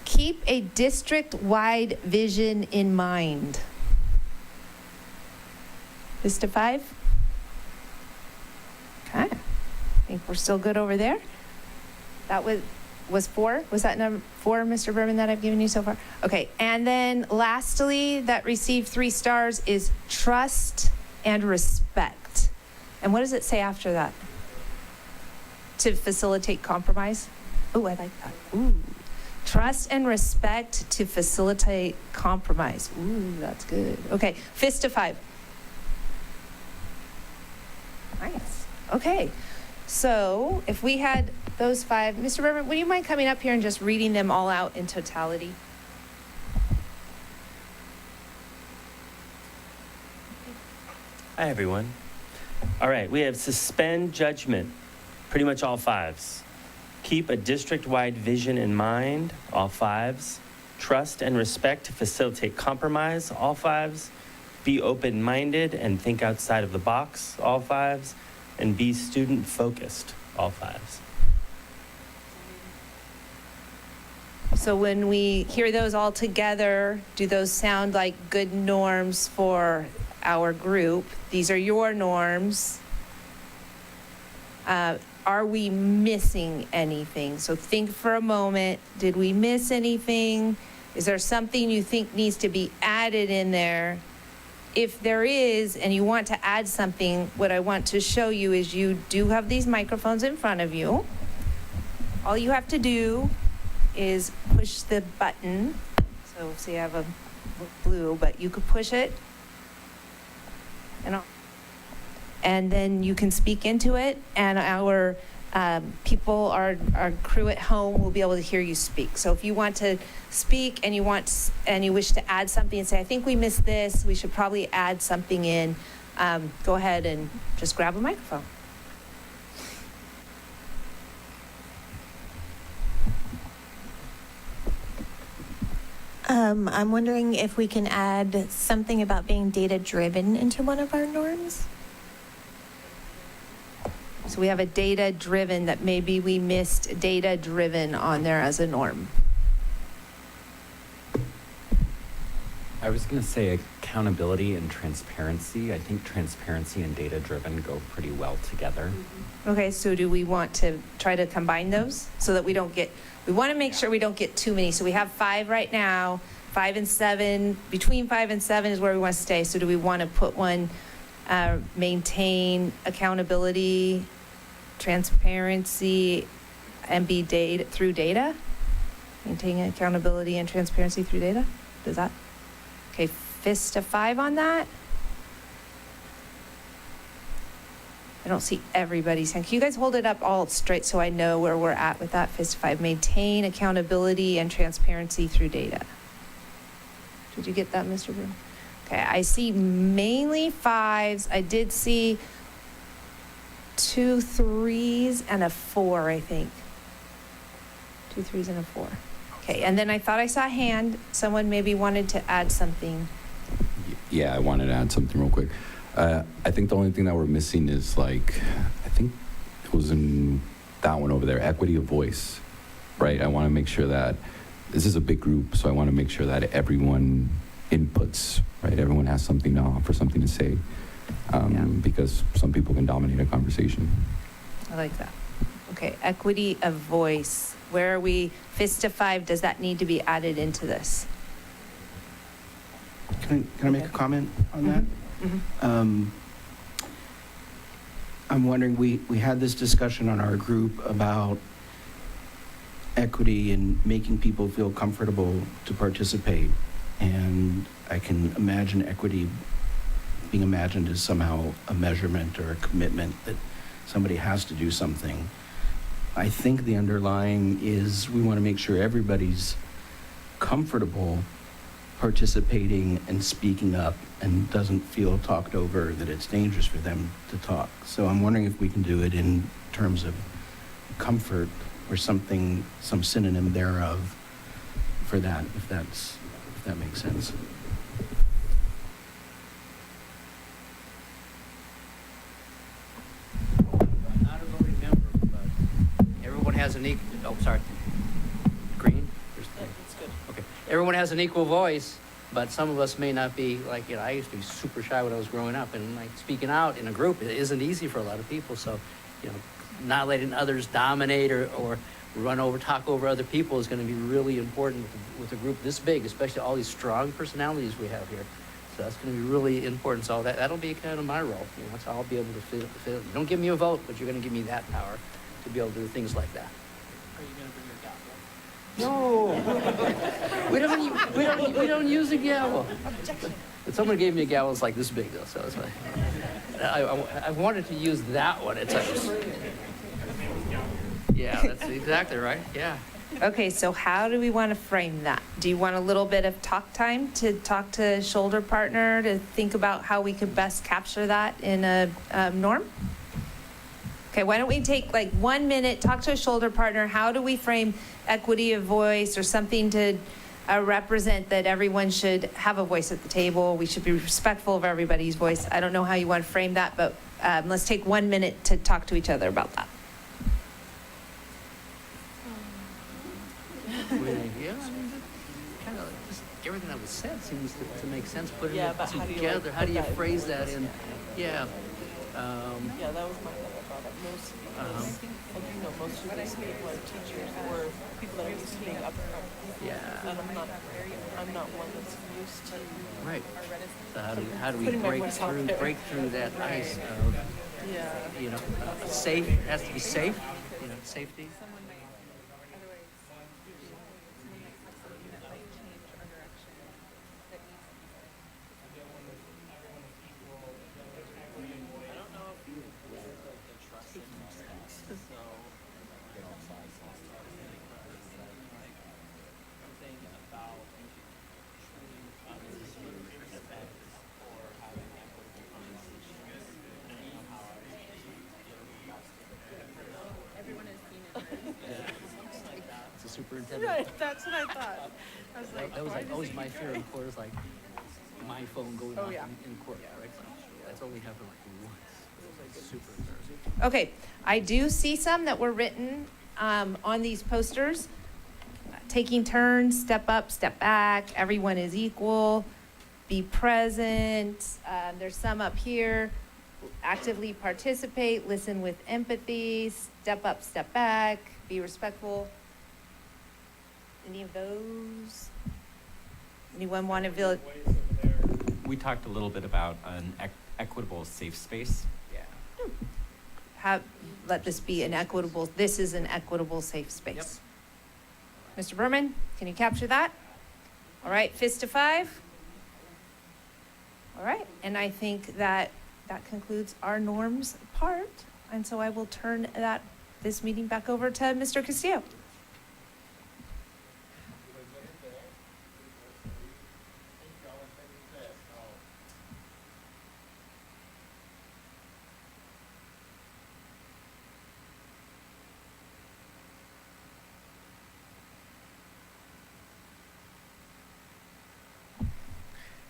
Keep a district-wide vision in mind. Fist to 5? Okay. I think we're still good over there. That was 4? Was that number 4, Mr. Berman, that I've given you so far? Okay, and then lastly, that received 3 stars is trust and respect. And what does it say after that? To facilitate compromise? Oh, I like that. Ooh. Trust and respect to facilitate compromise. Ooh, that's good. Okay, fist to 5. Nice. Okay. So if we had those 5, Mr. Berman, would you mind coming up here and just reading them all out in totality? Hi, everyone. All right, we have suspend judgment, pretty much all 5s. Keep a district-wide vision in mind, all 5s. Trust and respect to facilitate compromise, all 5s. Be open-minded and think outside of the box, all 5s. And be student-focused, all 5s. So when we hear those all together, do those sound like good norms for our group? These are your norms. Are we missing anything? So think for a moment. Did we miss anything? Is there something you think needs to be added in there? If there is, and you want to add something, what I want to show you is you do have these microphones in front of you. All you have to do is push the button. So say you have a blue, but you could push it. And then you can speak into it, and our people, our crew at home will be able to hear you speak. So if you want to speak and you wish to add something and say, I think we missed this, we should probably add something in, go ahead and just grab a microphone. I'm wondering if we can add something about being data-driven into one of our norms. So we have a data-driven that maybe we missed data-driven on there as a norm. I was going to say accountability and transparency. I think transparency and data-driven go pretty well together. Okay, so do we want to try to combine those so that we don't get, we want to make sure we don't get too many. So we have 5 right now, 5 and 7, between 5 and 7 is where we want to stay. So do we want to put one, maintain accountability, transparency, and be data through data? Maintain accountability and transparency through data? Does that? Okay, fist of 5 on that. I don't see everybody's hand. Can you guys hold it up all straight so I know where we're at with that? Fist of 5. Maintain accountability and transparency through data. Did you get that, Mr. Broom? Okay, I see mainly 5s. I did see 2 3s and a 4, I think. 2 3s and a 4. Okay, and then I thought I saw a hand. Someone maybe wanted to add something. Yeah, I wanted to add something real quick. I think the only thing that we're missing is I think it was in that one over there, equity of voice, right? I want to make sure that this is a big group, so I want to make sure that everyone inputs, right? Everyone has something to offer, something to say, because some people can dominate a conversation. I like that. Okay, equity of voice. Where are we? Fist of 5, does that need to be added into this? Can I make a comment on that? Mm-hmm. I'm wondering, we had this discussion on our group about equity and making people feel comfortable to participate. And I can imagine equity being imagined as somehow a measurement or a commitment that somebody has to do something. I think the underlying is we want to make sure everybody's comfortable participating and speaking up and doesn't feel talked over, that it's dangerous for them to talk. So I'm wondering if we can do it in terms of comfort or something, some synonym thereof for that, if that makes sense. I'm not a voting member, but everyone has an equal, oh, sorry. Green? That's good. Okay. Everyone has an equal voice, but some of us may not be, I used to be super shy when I was growing up, and speaking out in a group, it isn't easy for a lot of people. So, not letting others dominate or talk over other people is going to be really important with a group this big, especially all these strong personalities we have here. So that's going to be really important. So that'll be kind of my role. So I'll be able to feel. You don't give me a vote, but you're going to give me that power to be able to do things like that. Are you going to bring your gavel? No, we don't use a gavel. But someone gave me a gavel. It's like this big though, so it's like I wanted to use that one. It's like, yeah, that's exactly right. Yeah. Okay, so how do we want to frame that? Do you want a little bit of talk time to talk to shoulder partner to think about how we could best capture that in a norm? Okay, why don't we take 1 minute, talk to a shoulder partner. How do we frame equity of voice or something to represent that everyone should have a voice at the table? We should be respectful of everybody's voice. I don't know how you want to frame that, but let's take 1 minute to talk to each other about that. Yeah, kind of just everything that was said seems to make sense. Putting it but together, how do you phrase that in? Yeah. Yeah, that was my thought about it. Most most of these people are teachers or people that are used to being up front. Yeah. And I'm not one that's used to. Right. So how do we break through that ice of safe? It has to be safe. Safety. superintendent. That's what I thought. I was like, That was why like does always he my keep fear in going? court is like my phone going Oh, off yeah. in court, right? That's only happened like once. It was like super embarrassing. Okay, I do see some that were written on these posters. Taking turns, step up, step back, everyone is equal, be present. There's some up here, actively participate, listen with empathy, step up, step back, be respectful. Any of those? Anyone want to feel? We talked a little bit about an equitable safe space. Let this be an equitable, this is an equitable safe space. Mr. Berman, can you capture that? All right, fist to 5. All right, and I think that concludes our norms part. And so I will turn this meeting back over to Mr. Castillo.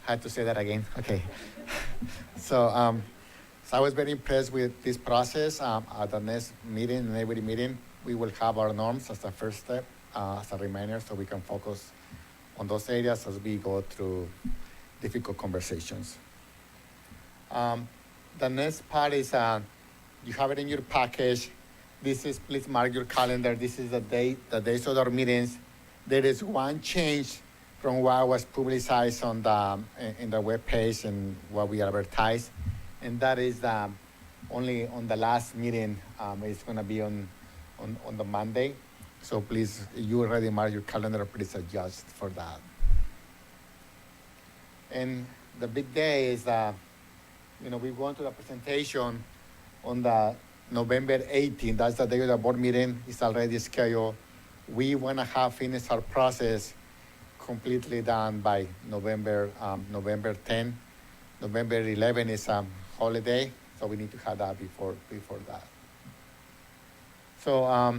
Had to say that again. Okay. So I was very impressed with this process. At the next meeting, in every meeting, we will have our norms as the first step, as a reminder, so we can focus on those areas as we go through difficult conversations. The next part is you have it in your package. This is, please mark your calendar. This is the days of our meetings. There is one change from what was publicized on in the webpage and what we advertised, and that is only on the last meeting. It's going to be on the Monday, so please, you already mark your calendar. Please adjust for that. And the big day is we go to the presentation on the November 18th. That's the day of the board meeting. It's already scheduled. We want to have finished our process completely done by November 10. November 11 is a holiday, so we need to have that before that. So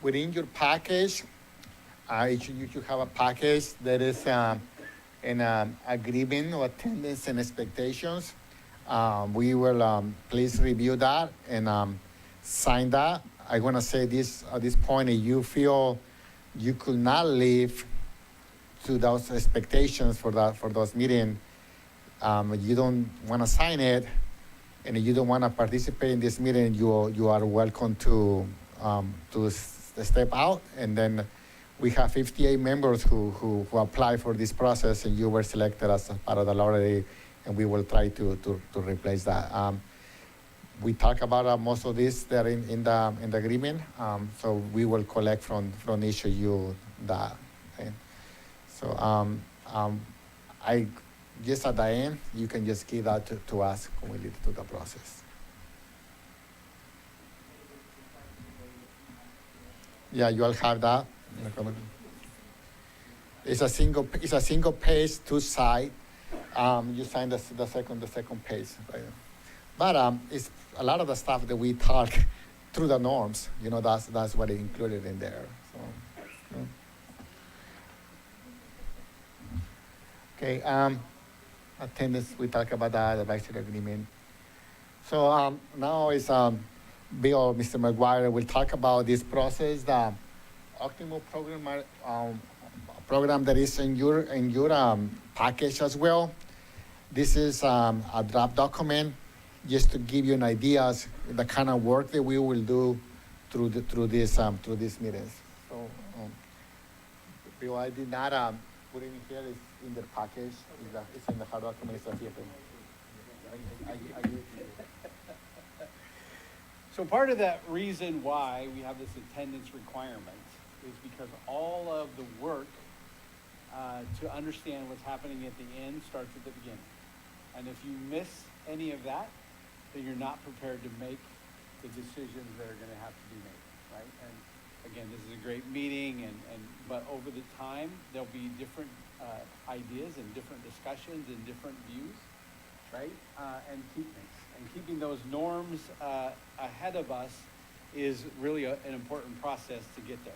within your package, you should have a package that is an agreement of attendance and expectations. We will please review that and sign that. I want to say this at this point: if you feel you could not live to those expectations for those meetings, you don't want to sign it, and if you don't want to participate in this meeting, you are welcome to step out. And then we have 58 members who apply for this process, and you were selected as part of the lottery, and we will try to replace that. We talk about most of this there in the agreement, so we will collect from each of you that. Okay? So I just at the end, you can just give that to us when we lead to the process. Yeah, you all have that. It's a single page, 2 sides. You sign the second page, right? But it's a lot of the stuff that we talk through the norms. That's what is included in there. So. Okay, attendance, we talk about that, the advisory agreement. So now is Bill, Mr. McGuire will talk about this process, the Optimal program that is in your package as well. This is a draft document just to give you an idea of the kind of work that we will do through these meetings. So, Bill, I did not put it in here. It's in the package. It's in the hard document. It's here. I give it to you. So part of that reason why we have this attendance requirement is because all of the work to understand what's happening at the end starts at the beginning. And if you miss any of that, then you're not prepared to make the decisions that are going to have to be made, right? And again, this is a great meeting, but over the time, there'll be different ideas and different discussions and different views, right? And keeping those norms ahead of us is really an important process to get there.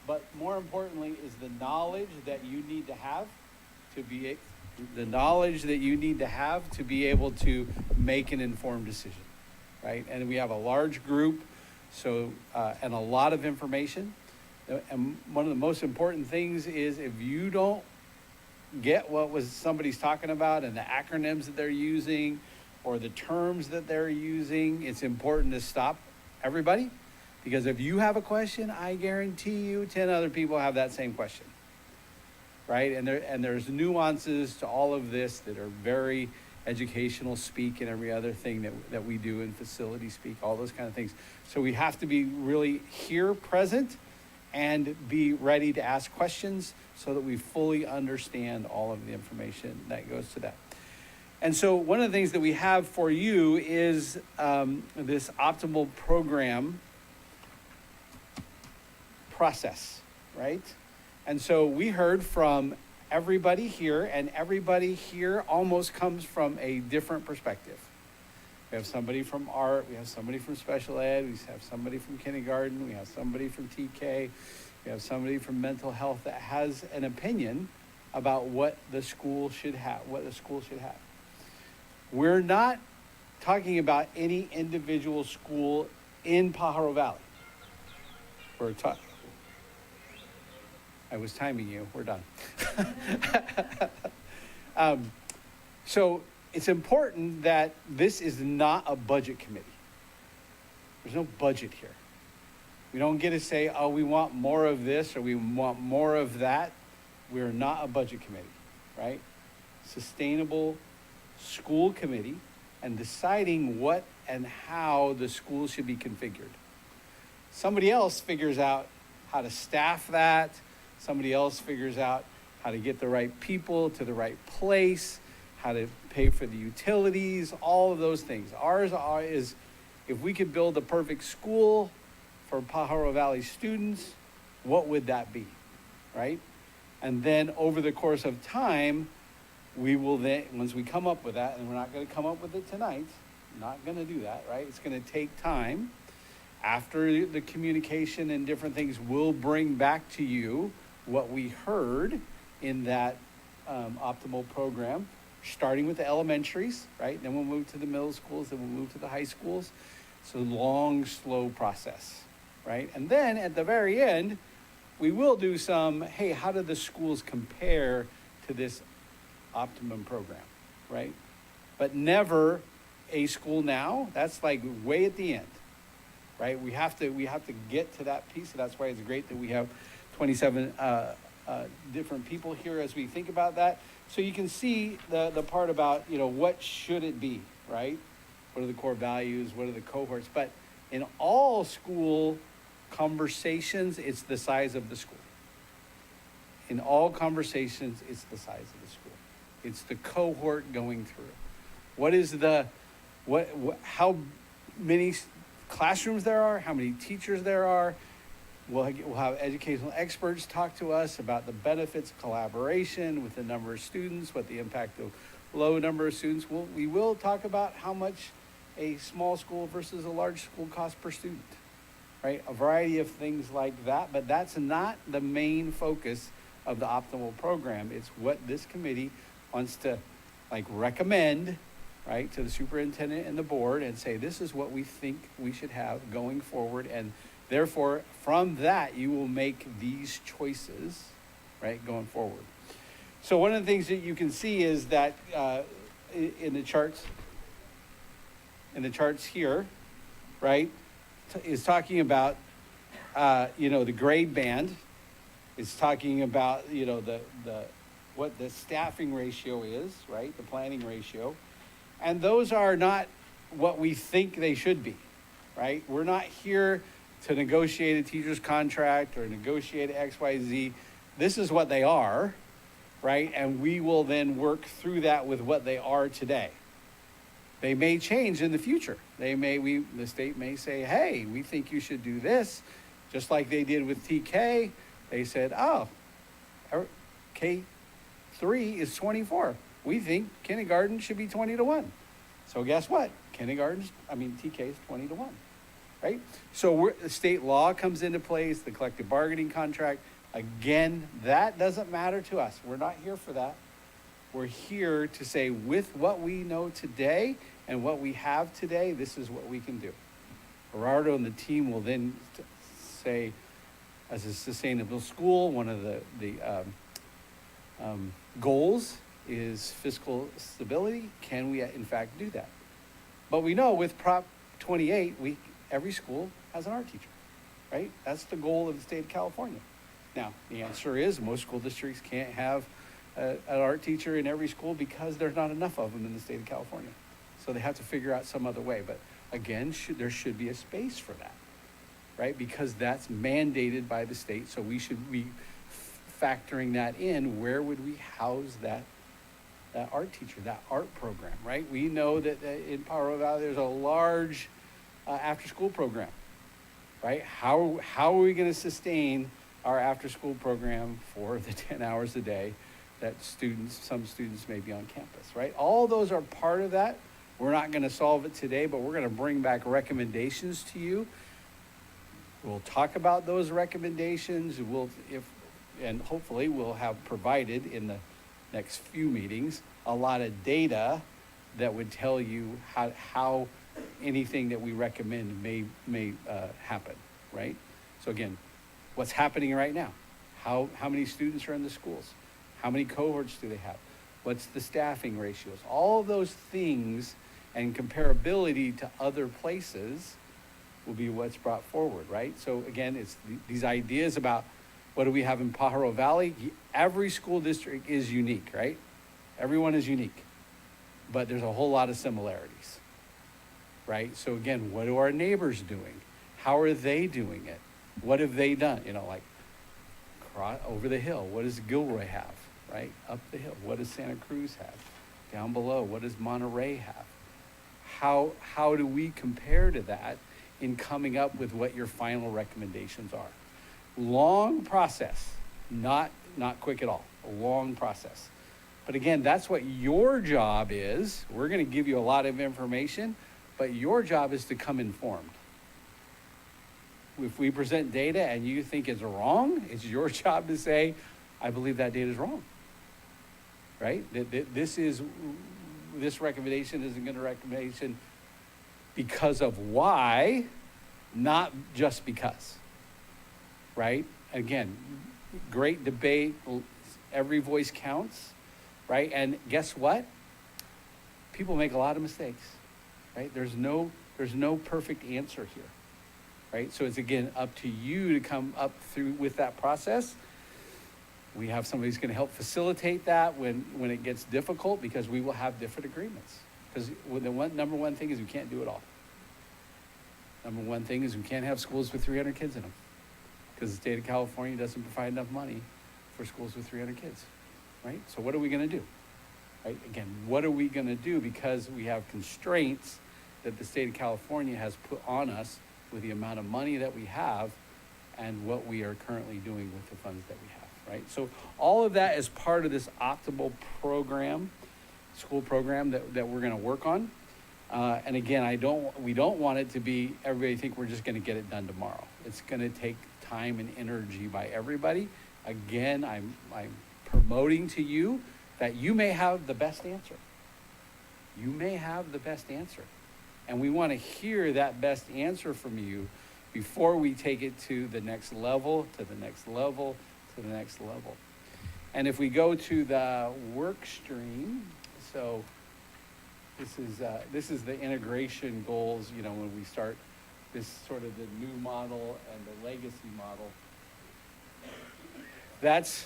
but more importantly is the knowledge that you need to have to be the knowledge that you need to have to be able to make an informed decision, right? And we have a large group, so and a lot of information. And one of the most important things is if you don't get what was somebody's talking about and the acronyms that they're using or the terms that they're using, it's important to stop everybody, because if you have a question, I guarantee you 10 other people have that same question, right? And there's nuances to all of this that are very educational speak and every other thing that we do in facility speak, all those kind of things. So we have to be really here present and be ready to ask questions so that we fully understand all of the information that goes to that. And so one of the things that we have for you is this optimal program process, right? And so we heard from everybody here, and everybody here almost comes from a different perspective. We have somebody from art, we have somebody from special ed, we have somebody from kindergarten, we have somebody from TK, we have somebody from mental health that has an opinion about what the school should have, We're not talking about any individual school in Pajaro Valley. We're talking. I was timing you. We're done. So it's important that this is not a budget committee. There's no budget here. We don't get to say, oh, we want more of this or we want more of that. We're not a budget committee, right? Sustainable school committee and deciding what and how the school should be configured. Somebody else figures out how to staff that. Somebody else figures out how to get the right people to the right place, how to pay for the utilities, all of those things. Ours is, if we could build a perfect school for Pajaro Valley students, what would that be, right? And then over the course of time, we will then, once we come up with that, and we're not going to come up with it tonight, not going to do that, right? It's going to take time. After the communication and different things, we'll bring back to you what we heard in that optimal program, starting with the elementaries, right? Then we'll move to the middle schools, then we'll move to the high schools. It's a long, slow process, right? And then at the very end, we will do some, hey, how do the schools compare to this optimum program, right? But never a school now. That's like way at the end, right? We have to get to that piece. So that's why it's great that we have 27 different people here as we think about that. So you can see the part about, what should it be, right? What are the core values? What are the cohorts? But in all school conversations, it's the size of the school. In all conversations, it's the size of the school. It's the cohort going through. What is how many classrooms there are, how many teachers there are. We'll have educational experts talk to us about the benefits of collaboration with the number of students, what the impact of low number of students. We will talk about how much a small school versus a large school costs per student, right? A variety of things like that, but that's not the main focus of the optimal program. It's what this committee wants to recommend, right, to the superintendent and the board and say, this is what we think we should have going forward. And therefore, from that, you will make these choices, right, going forward. So one of the things that you can see is that in the charts here, right, is talking about, the grade band. It's talking about, what the staffing ratio is, right, the planning ratio. And those are not what we think they should be, right? We're not here to negotiate a teacher's contract or negotiate XYZ. This is what they are, right? And we will then work through that with what they are today. They may change in the future. The state may say, hey, we think you should do this, just like they did with TK. They said, oh, K3 is 24. We think kindergarten should be 20-1. So guess what? TK is 20-1. right? So the state law comes into place, the collective bargaining contract. Again, that doesn't matter to us. We're not here for that. We're here to say, with what we know today and what we have today, this is what we can do. Gerardo and the team will then say, as a sustainable school, one of the goals is fiscal stability. Can we in fact do that? But we know with Prop 28, every school has an art teacher, right? That's the goal of the state of California. Now, the answer is most school districts can't have an art teacher in every school because there's not enough of them in the state of California. So they have to figure out some other way. But again, there should be a space for that, right? Because that's mandated by the state. So we should be factoring that in. Where would we house that art teacher, that art program, right? We know that in Pajaro Valley, there's a large after-school program, right? How are we going to sustain our after-school program for the 10 hours a day that some students may be on campus, right? All those are part of that. We're not going to solve it today, but we're going to bring back recommendations to you. We'll talk about those recommendations. And hopefully we'll have provided in the next few meetings a lot of data that would tell you how anything that we recommend may happen, right? So again, what's happening right now? How many students are in the schools? How many cohorts do they have? What's the staffing ratios? All of those things and comparability to other places will be what's brought forward, right? So again, it's these ideas about what do we have in Pajaro Valley? Every school district is unique, right? Everyone is unique, but there's a whole lot of similarities, right? So again, what are our neighbors doing? How are they doing it? What have they done? Like over the hill, what does Gilroy have, right? Up the hill, what does Santa Cruz have? Down below, what does Monterey have? How do we compare to that in coming up with what your final recommendations are? Long process, not quick at all, a long process. But again, that's what your job is. We're going to give you a lot of information, but your job is to come informed. If we present data and you think it's wrong, it's your job to say, I believe that data is wrong, right? This recommendation isn't going to recommendation because of why, not just because, right? Again, great debate, every voice counts, right? And guess what? People make a lot of mistakes, right? There's no perfect answer here, right? So it's again up to you to come up through with that process. We have somebody who's going to help facilitate that when it gets difficult, because we will have different agreements. Because number one thing is we can't do it all. Number one thing is we can't have schools with 300 kids in them, because the state of California doesn't provide enough money for schools with 300 kids, right? So what are we going to do, right? Again, what are we going to do, because we have constraints that the state of California has put on us with the amount of money that we have and what we are currently doing with the funds that we have, right? So all of that is part of this optimal program, school program that we're going to work on. And again, we don't want it to be everybody think we're just going to get it done tomorrow. It's going to take time and energy by everybody. Again, I'm promoting to you that you may have the best answer. You may have the best answer. And we want to hear that best answer from you before we take it to the next level, to the next level, to the next level. And if we go to the work stream, so this is the integration goals, when we start this sort of the new model and the legacy model. That's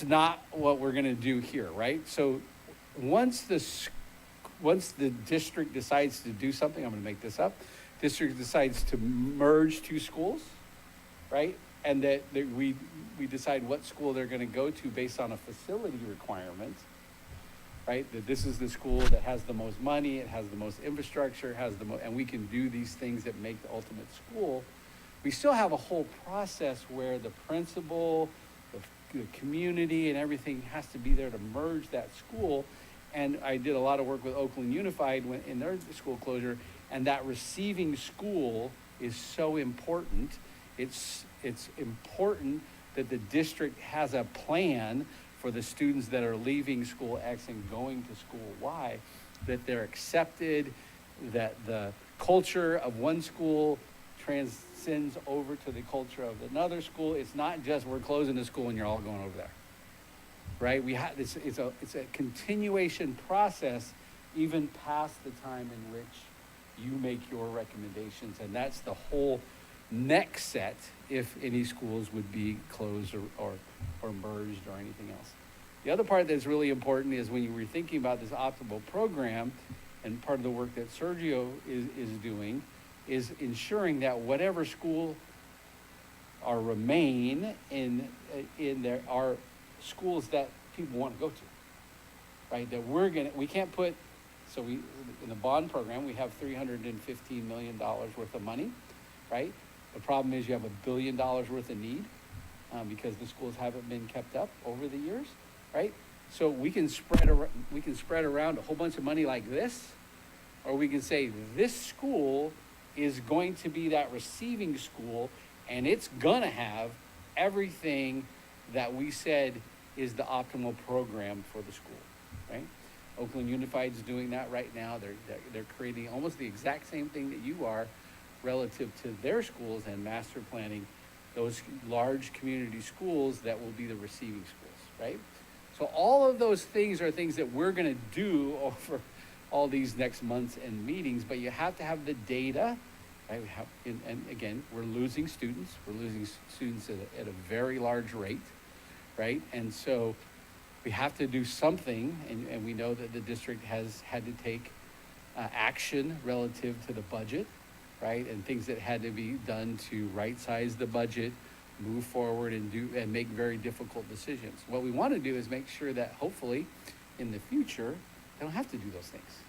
not what we're going to do here, right? So once the district decides to do something, I'm going to make this up, district decides to merge two schools, right? And that we decide what school they're going to go to based on a facility requirement, right? That this is the school that has the most money, it has the most infrastructure, and we can do these things that make the ultimate school. We still have a whole process where the principal, the community, and everything has to be there to merge that school. And I did a lot of work with Oakland Unified in their school closure, and that receiving school is so important. It's important that the district has a plan for the students that are leaving school X and going to school Y, that they're accepted, that the culture of one school transcends over to the culture of another school. It's not just we're closing the school and you're all going over there, right? It's a continuation process even past the time in which you make your recommendations, and that's the whole next set if any schools would be closed or merged or anything else. The other part that's really important is when you were thinking about this optimal program, and part of the work that Sergio is doing, is ensuring that whatever school remain in there are schools that people want to go to, right? That we can't put, so in the bond program, we have $315 million worth of money, right? The problem is you have $1 billion worth of need because the schools haven't been kept up over the years, right? So we can spread around a whole bunch of money like this, or we can say this school is going to be that receiving school, and it's gonna have everything that we said is the optimal program for the school, right? Oakland Unified is doing that right now. They're creating almost the exact same thing that you are relative to their schools and master planning those large community schools that will be the receiving schools, right? So all of those things are things that we're going to do over all these next months and meetings, but you have to have the data, right? And again, we're losing students. We're losing students at a very large rate, right? And so we have to do something, and we know that the district has had to take action relative to the budget, right? And things that had to be done to right-size the budget, move forward and make very difficult decisions. What we want to do is make sure that hopefully in the future, they don't have to do those things,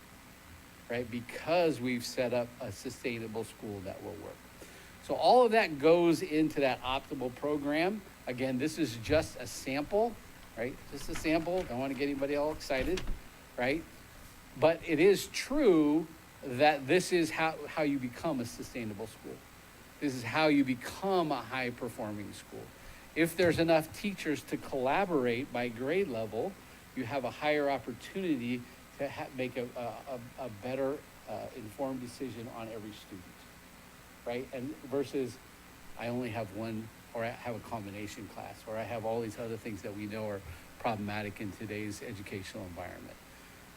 right? Because we've set up a sustainable school that will work. So all of that goes into that optimal program. Again, this is just a sample, right? Just a sample. Don't want to get anybody all excited, right? But it is true that this is how you become a sustainable school. This is how you become a high-performing school. If there's enough teachers to collaborate by grade level, you have a higher opportunity to make a better informed decision on every student, right? And versus, I only have one, or I have a combination class, or I have all these other things that we know are problematic in today's educational environment,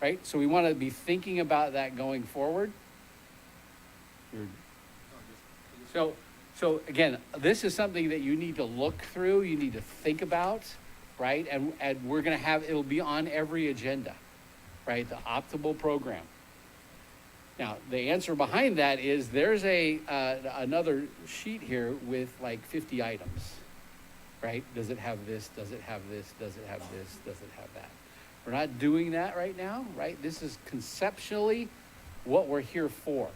right? So we want to be thinking about that going forward. So again, this is something that you need to look through, you need to think about, right? And we're going to it'll be on every agenda, right? The optimal program. Now, the answer behind that is there's another sheet here with like 50 items, right? Does it have this? Does it have this? Does it have this? Does it have that? We're not doing that right now, right? This is conceptually what we're here for,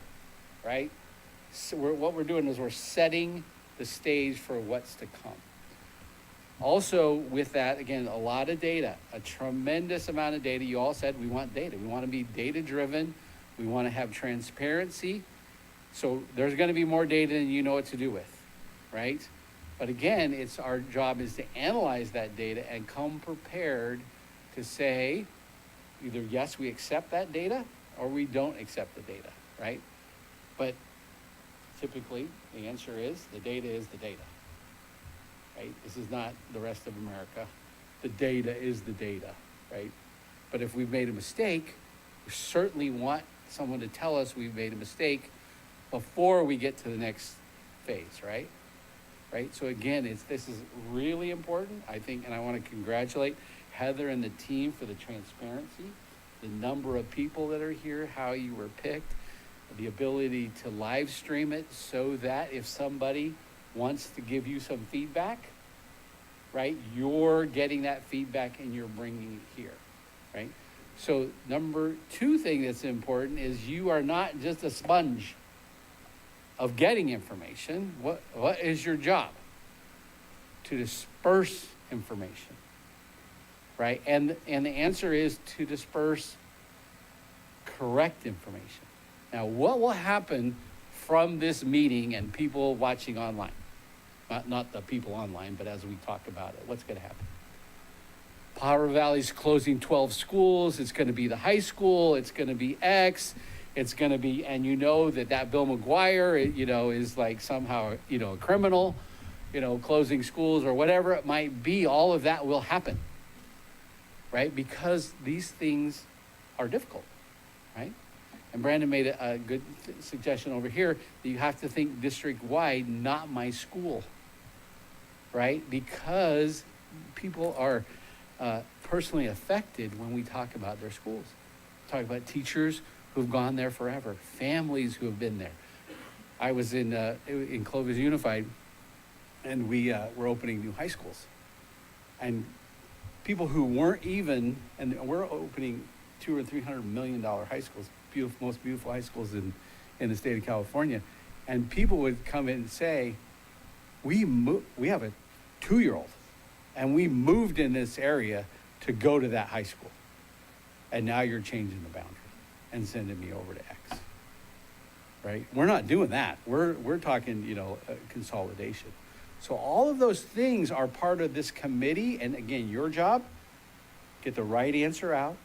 right? So what we're doing is we're setting the stage for what's to come. Also with that, again, a lot of data, a tremendous amount of data. You all said we want data. We want to be data-driven. We want to have transparency. So there's going to be more data than you know what to do with, right? But again, our job is to analyze that data and come prepared to say either yes, we accept that data, or we don't accept the data, right? But typically, the answer is the data is the data, right? This is not the rest of America. The data is the data, right? But if we've made a mistake, we certainly want someone to tell us we've made a mistake before we get to the next phase, right? Right? So again, this is really important, I think, and I want to congratulate Heather and the team for the transparency, the number of people that are here, how you were picked, the ability to live stream it so that if somebody wants to give you some feedback, right, you're getting that feedback and you're bringing it here, right? So number two thing that's important is you are not just a sponge of getting information. What is your job? To disperse information, right? And the answer is to disperse correct information. Now, what will happen from this meeting and people watching online? Not the people online, but as we talk about it, what's going to happen? Pajaro Valley's closing 12 schools. It's going to be the high school. It's going to be X. It's going to be, and you know that Bill McGuire, you know, is like somehow, you know, a criminal, you know, closing schools or whatever it might be. All of that will happen, right? Because these things are difficult, right? And Brandon made a good suggestion over here that you have to think district-wide, not my school, right? Because people are personally affected when we talk about their schools. Talk about teachers who've gone there forever, families who have been there. I was in Clovis Unified, and we were opening new high schools. And people who weren't even, and we're opening $200 or $300 million high schools, most beautiful high schools in the state of California. And people would come in and say, we have a 2-year-old, and we moved in this area to go to that high school. And now you're changing the boundary and sending me over to X, right? We're not doing that. We're talking, you know, consolidation. So all of those things are part of this committee. And again, your job, get the right answer out.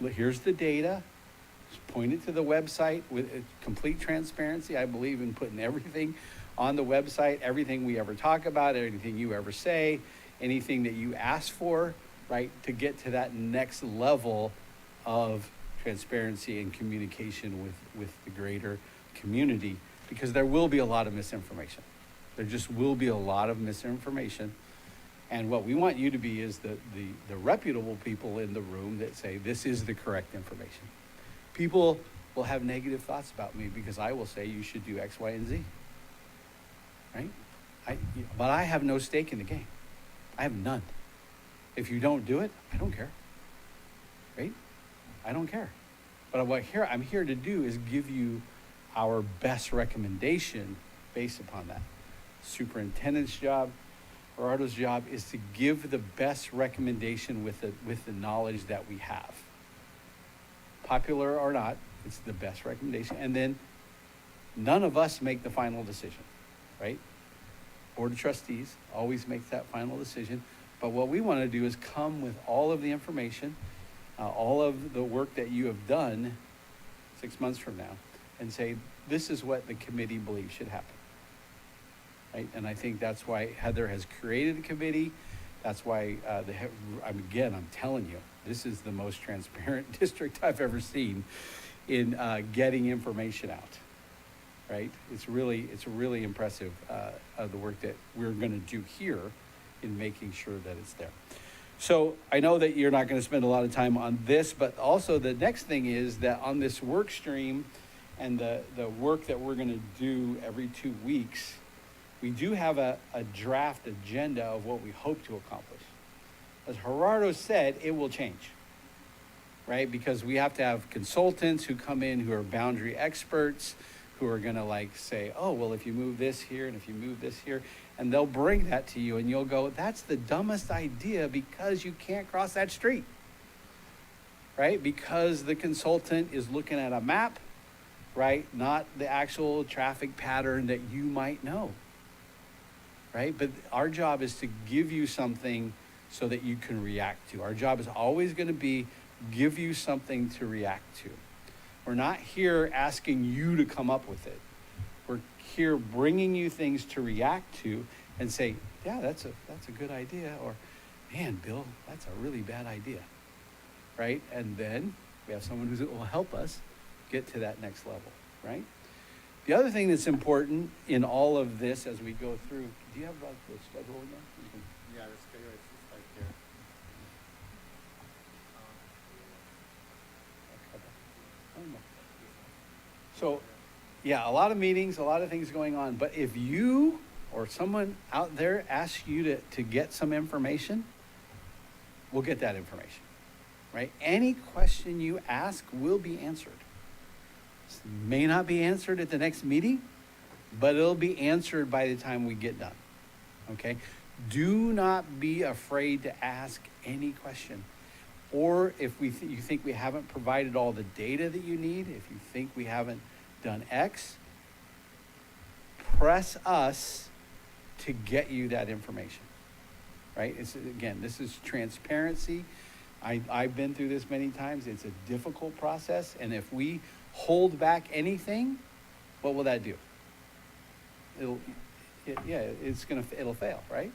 Here's the data. Just point it to the website with complete transparency. I believe in putting everything on the website, everything we ever talk about, anything you ever say, anything that you ask for, right, to get to that next level of transparency and communication with the greater community, because there will be a lot of misinformation. There just will be a lot of misinformation. And what we want you to be is the reputable people in the room that say, this is the correct information. People will have negative thoughts about me because I will say you should do X, Y, and Z, right? But I have no stake in the game. I have none. If you don't do it, I don't care, right? I don't care. But what I'm here to do is give you our best recommendation based upon that. Superintendent's job, Gerardo's job is to give the best recommendation with the knowledge that we have. Popular or not, it's the best recommendation. And then none of us make the final decision, right? Board of Trustees always makes that final decision. But what we want to do is come with all of the information, all of the work that you have done 6 months from now, and say, this is what the committee believes should happen. Right? And I think that's why Heather has created a committee. That's why, I'm telling you, this is the most transparent district I've ever seen in getting information out. Right? It's really impressive, the work that we're going to do here in making sure that it's there. So I know that you're not going to spend a lot of time on this, but also the next thing is that on this work stream and the work that we're going to do every 2 weeks, we do have a draft agenda of what we hope to accomplish. As Gerardo said, it will change, right? Because we have to have consultants who come in who are boundary experts, who are going to like say, oh, well, if you move this here and if you move this here, and they'll bring that to you and you'll go, that's the dumbest idea because you can't cross that street, right? Because the consultant is looking at a map, right? Not the actual traffic pattern that you might know, right? But our job is to give you something so that you can react to. Our job is always going to be give you something to react to. We're not here asking you to come up with it. We're here bringing you things to react to and say, yeah, that's a good idea, or man, Bill, that's a really bad idea, right? And then we have someone who will help us get to that next level, right? The other thing that's important in all of this as we go through, do you have the schedule again? Yeah, the schedule is right there. So, yeah, a lot of meetings, a lot of things going on. But if you or someone out there asks you to get some information, we'll get that information, right? Any question you ask will be answered. It may not be answered at the next meeting, but it'll be answered by the time we get done, okay? Do not be afraid to ask any question. Or if you think we haven't provided all the data that you need, if you think we haven't done X. Press us to get you that information, right? It's, again, this is transparency. I've been through this many times. It's a difficult process. And if we hold back anything, what will that do? It'll fail, right?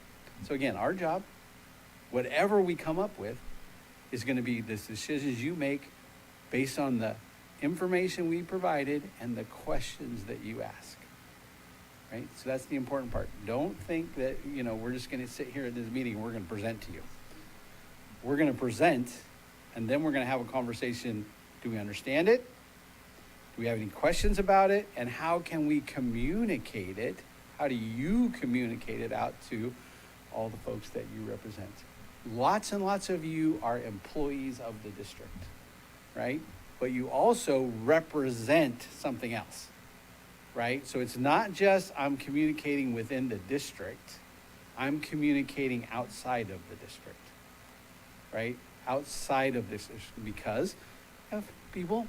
So again, our job, whatever we come up with, is going to be the decisions you make based on the information we provided and the questions that you ask, right? So that's the important part. Don't think that, we're just going to sit here at this meeting and we're going to present to you. We're going to present, and then we're going to have a conversation. Do we understand it? Do we have any questions about it? And how can we communicate it? How do you communicate it out to all the folks that you represent? Lots and lots of you are employees of the district, right? But you also represent something else, right? So it's not just I'm communicating within the district, I'm communicating outside of the district, right? Outside of this, because we have people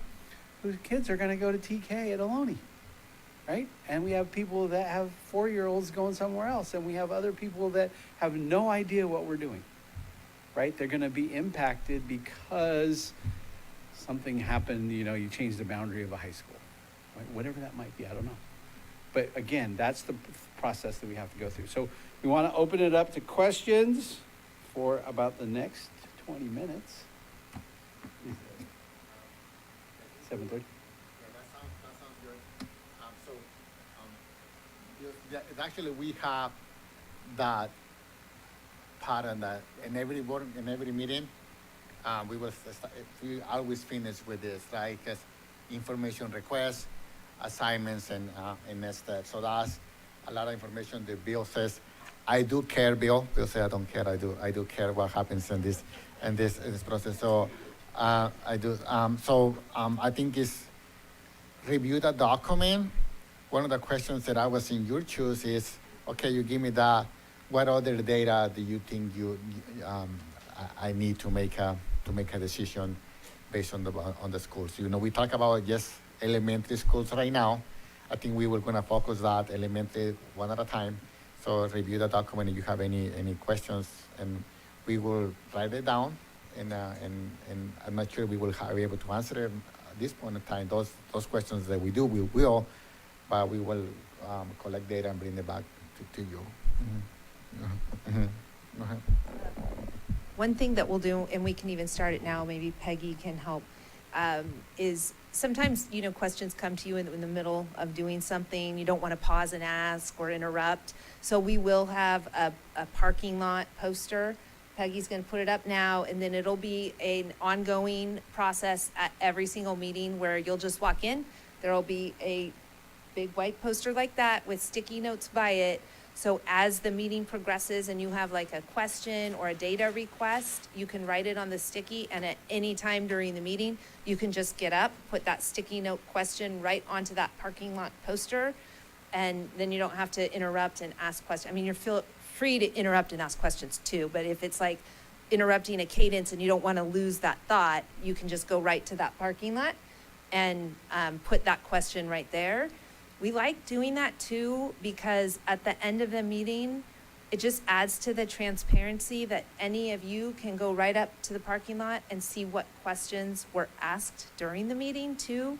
whose kids are going to go to TK at Ohlone, right? And we have people that have 4-year-olds going somewhere else, and we have other people that have no idea what we're doing, right? They're going to be impacted because something happened, you changed the boundary of a high school, right? Whatever that might be, I don't know. But again, that's the process that we have to go through. So we want to open it up to questions for about the next 20 minutes. 7:30. Yeah, that sounds good. Actually, we have that pattern that in every board, in every meeting, we always finish with this, right? Because information requests, assignments, and next steps. So that's a lot of information. The Bill says, I do care, Bill. Bill says, I don't care. I do care what happens in this process. So I do. I think it's review the document. One of the questions that I was in your shoes is, okay, you give me that. What other data do you think I need to make a decision based on the schools? We talk about just elementary schools right now. I think we were going to focus that elementary one at a time. So review the document if you have any questions, and we will write it down. And I'm not sure we will be able to answer it at this point in time. Those questions that we will, but we will collect data and bring it back to you. Mm-hmm. Mm-hmm. One thing that we'll do, and we can even start it now, maybe Peggy can help, is sometimes, questions come to you in the middle of doing something. You don't want to pause and ask or interrupt. So we will have a parking lot poster. Peggy's going to put it up now, and then it'll be an ongoing process at every single meeting where you'll just walk in. There'll be a big white poster like that with sticky notes by it. So as the meeting progresses and you have like a question or a data request, you can write it on the sticky, and at any time during the meeting, you can just get up, put that sticky note question right onto that parking lot poster, and then you don't have to interrupt and ask questions. I mean, you're free to interrupt and ask questions too, but if it's like interrupting a cadence and you don't want to lose that thought, you can just go right to that parking lot and put that question right there. We like doing that too, because at the end of the meeting, it just adds to the transparency that any of you can go right up to the parking lot and see what questions were asked during the meeting too,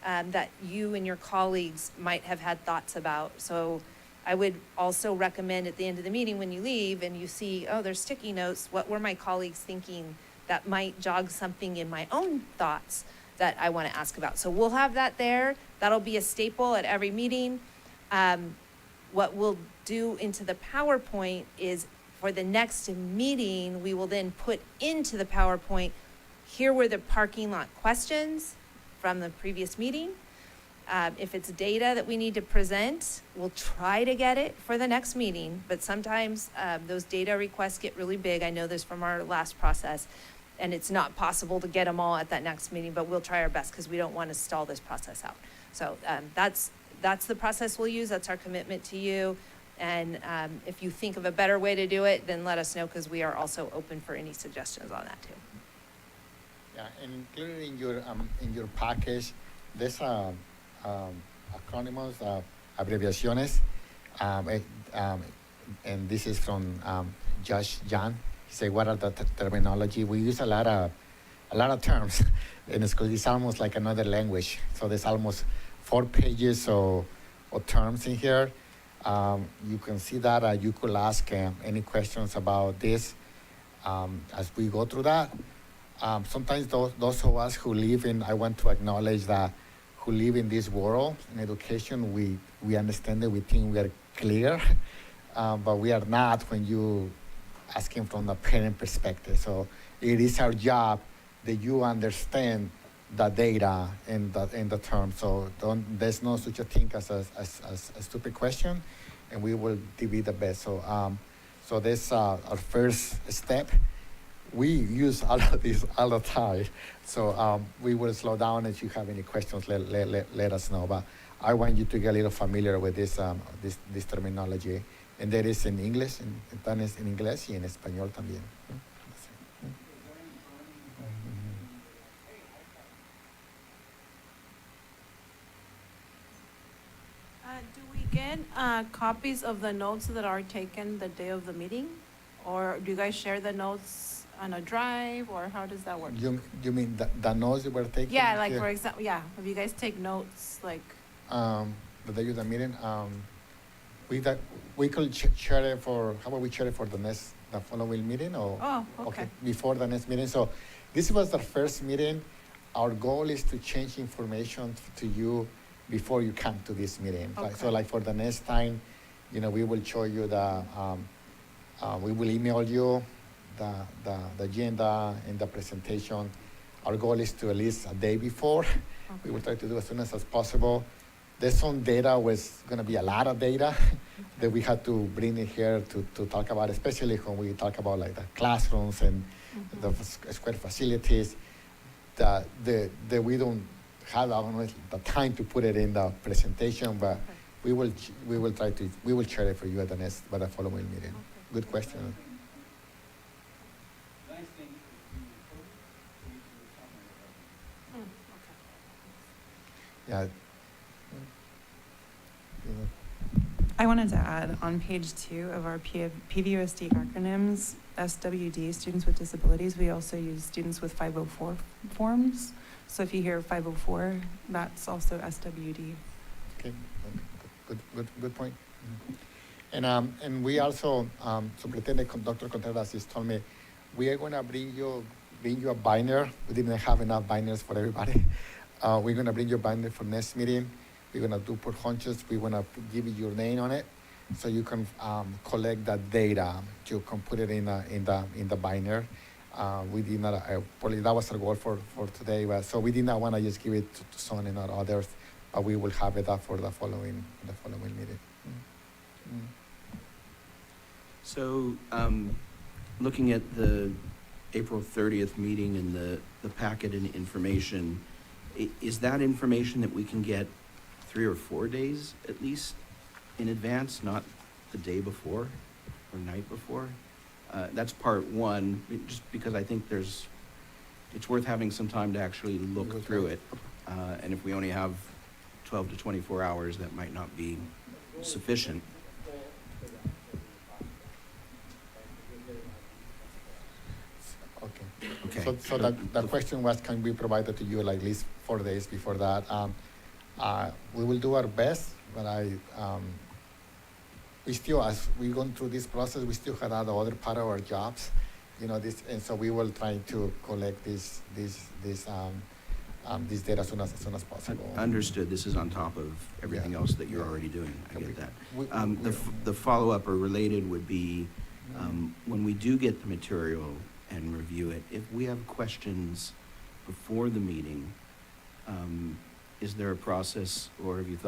that you and your colleagues might have had thoughts about. So I would also recommend at the end of the meeting, when you leave and you see, oh, there's sticky notes, what were my colleagues thinking that might jog something in my own thoughts that I want to ask about. So we'll have that there. That'll be a staple at every meeting. What we'll do into the PowerPoint is for the next meeting, we will then put into the PowerPoint, here were the parking lot questions from the previous meeting. If it's data that we need to present, we'll try to get it for the next meeting, but sometimes those data requests get really big. I know this from our last process, and it's not possible to get them all at that next meeting, but we'll try our best because we don't want to stall this process out. So that's the process we'll use. That's our commitment to you. And if you think of a better way to do it, then let us know, because we are also open for any suggestions on that too. Yeah, and included in your package, there's a acronyms, abbreviaciones. Um, eh, um, and this is from Josh John. He said, "What are the terminology? We use a lot of terms in school. It's almost like another language. So there's almost 4 pages of terms in here. You can see that you could ask any questions about this as we go through that. Sometimes those of us who live in, I want to acknowledge that, who live in this world in education, we understand it, we think we are clear, but we are not when you asking from the parent perspective. So it is our job that you understand the data and the terms. So there's no such a thing as a stupid question, and we will be the best. So that's our first step. We use all of this all the time. So we will slow down. If you have any questions, let us know. But I want you to get a little familiar with this terminology. And that is in English, en inglés y en español también. Do we get copies of the notes that are taken the day of the meeting? Or do you guys share the notes on a drive, or how does that work? You mean the notes that were taken? Yeah, like here? for example, yeah, if you guys take notes, like. The day of the meeting, we could share it for, how about we share it for the following meeting, or? Oh, okay. Before the next meeting. So this was the first meeting. Our goal is to change information to you before you come to this meeting. Okay. So like for the next time, we will show you we will email you the agenda and the presentation. Our goal is to at least a day before. Okay. We will try to do as soon as possible. There's some data, was going to be a lot of data that we had to bring in here to talk about, especially when we talk about like the classrooms and the square facilities, that we don't have the time to put it in the presentation, but we will share it for you by the following meeting. Okay. Good question. Yeah. I wanted to add on page 2 of our PVUSD acronyms, SWD, Students with Disabilities, we also use students with 504 forms. So if you hear 504, that's also SWD. Okay, good point. Mm-hmm. And we also, Superintendent Dr. Contreras just told me, we are going to bring you a binder. We didn't have enough binders for everybody. We're going to bring you a binder for next meeting. We're going to do per hunches. We're going to give you your name on it, so you can collect that data. You can put it in the binder. We did not, probably that was our goal for today. But so we did not want to just give it to some and not others, but we will have it up for the following meeting. Mm-hmm. So, looking at the April 30th meeting and the packet and information, is that information that we can get 3 or 4 days at least in advance, not the day before or night before? That's part one, just because I think it's worth having some time to actually look through it. And if we only have 12 to 24 hours, that might not be sufficient. Okay. So the question was, can we provide it to you like at least 4 days before that? We will do our best, but we still, as we're going through this process, we still have other part of our jobs, and so we will try to collect this data as soon as possible. Understood. This is on top of everything else that you're already doing. I get that. The follow-up or related would be, when we do get the material and review it, if we have questions before the meeting, is there a process, or have you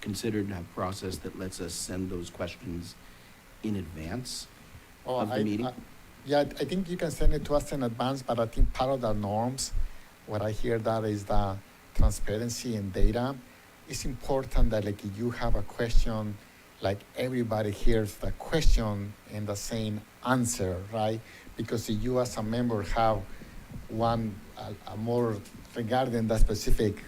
considered a process that lets us send those questions in advance of the meeting? I think you can send it to us in advance, but I think part of the norms, what I hear that is the transparency in data. It's important that like if you have a question, like everybody hears the question and the same answer, right? Because if you as a member have one more regarding that specific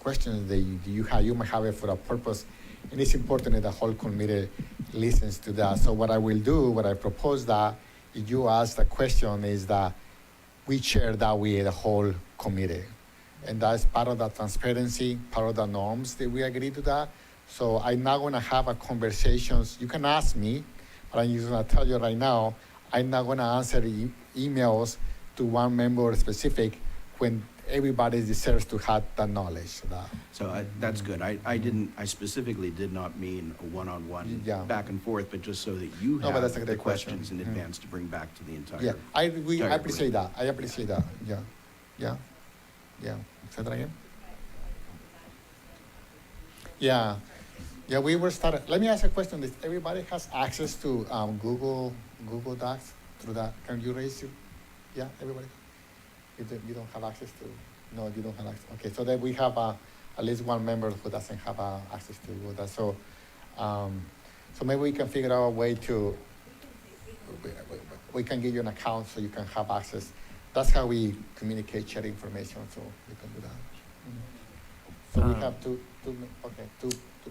questions that you have, you might have it for a purpose, and it's important that the whole committee listens to that. So what I will do, what I propose that, if you ask the question, is that we share that with the whole committee. And that's part of the transparency, part of the norms that we agree to that. So I'm not gonna have a conversations, you can ask me, but I'm just gonna tell you right now, I'm not gonna answer emails to one member specific when everybody deserves to have that knowledge. So that's good. I specifically did not mean a one-on-one back and forth, but just so that you No, but that's a have great the questions question. in advance to bring back to the entire. Yeah, I entire appreciate group. that. I appreciate that. Yeah. Say that again. Yeah, we were started. Let me ask a question. Does everybody has access to Google Docs through that? Can you raise your? Yeah, everybody. You don't have access to. No, you don't have access. Okay, so then we have at least one member who doesn't have access to Google Docs. So, so maybe we can figure out a way to. We can give you an account so you can have access. That's how we communicate, share information. So we can do that. So we have two.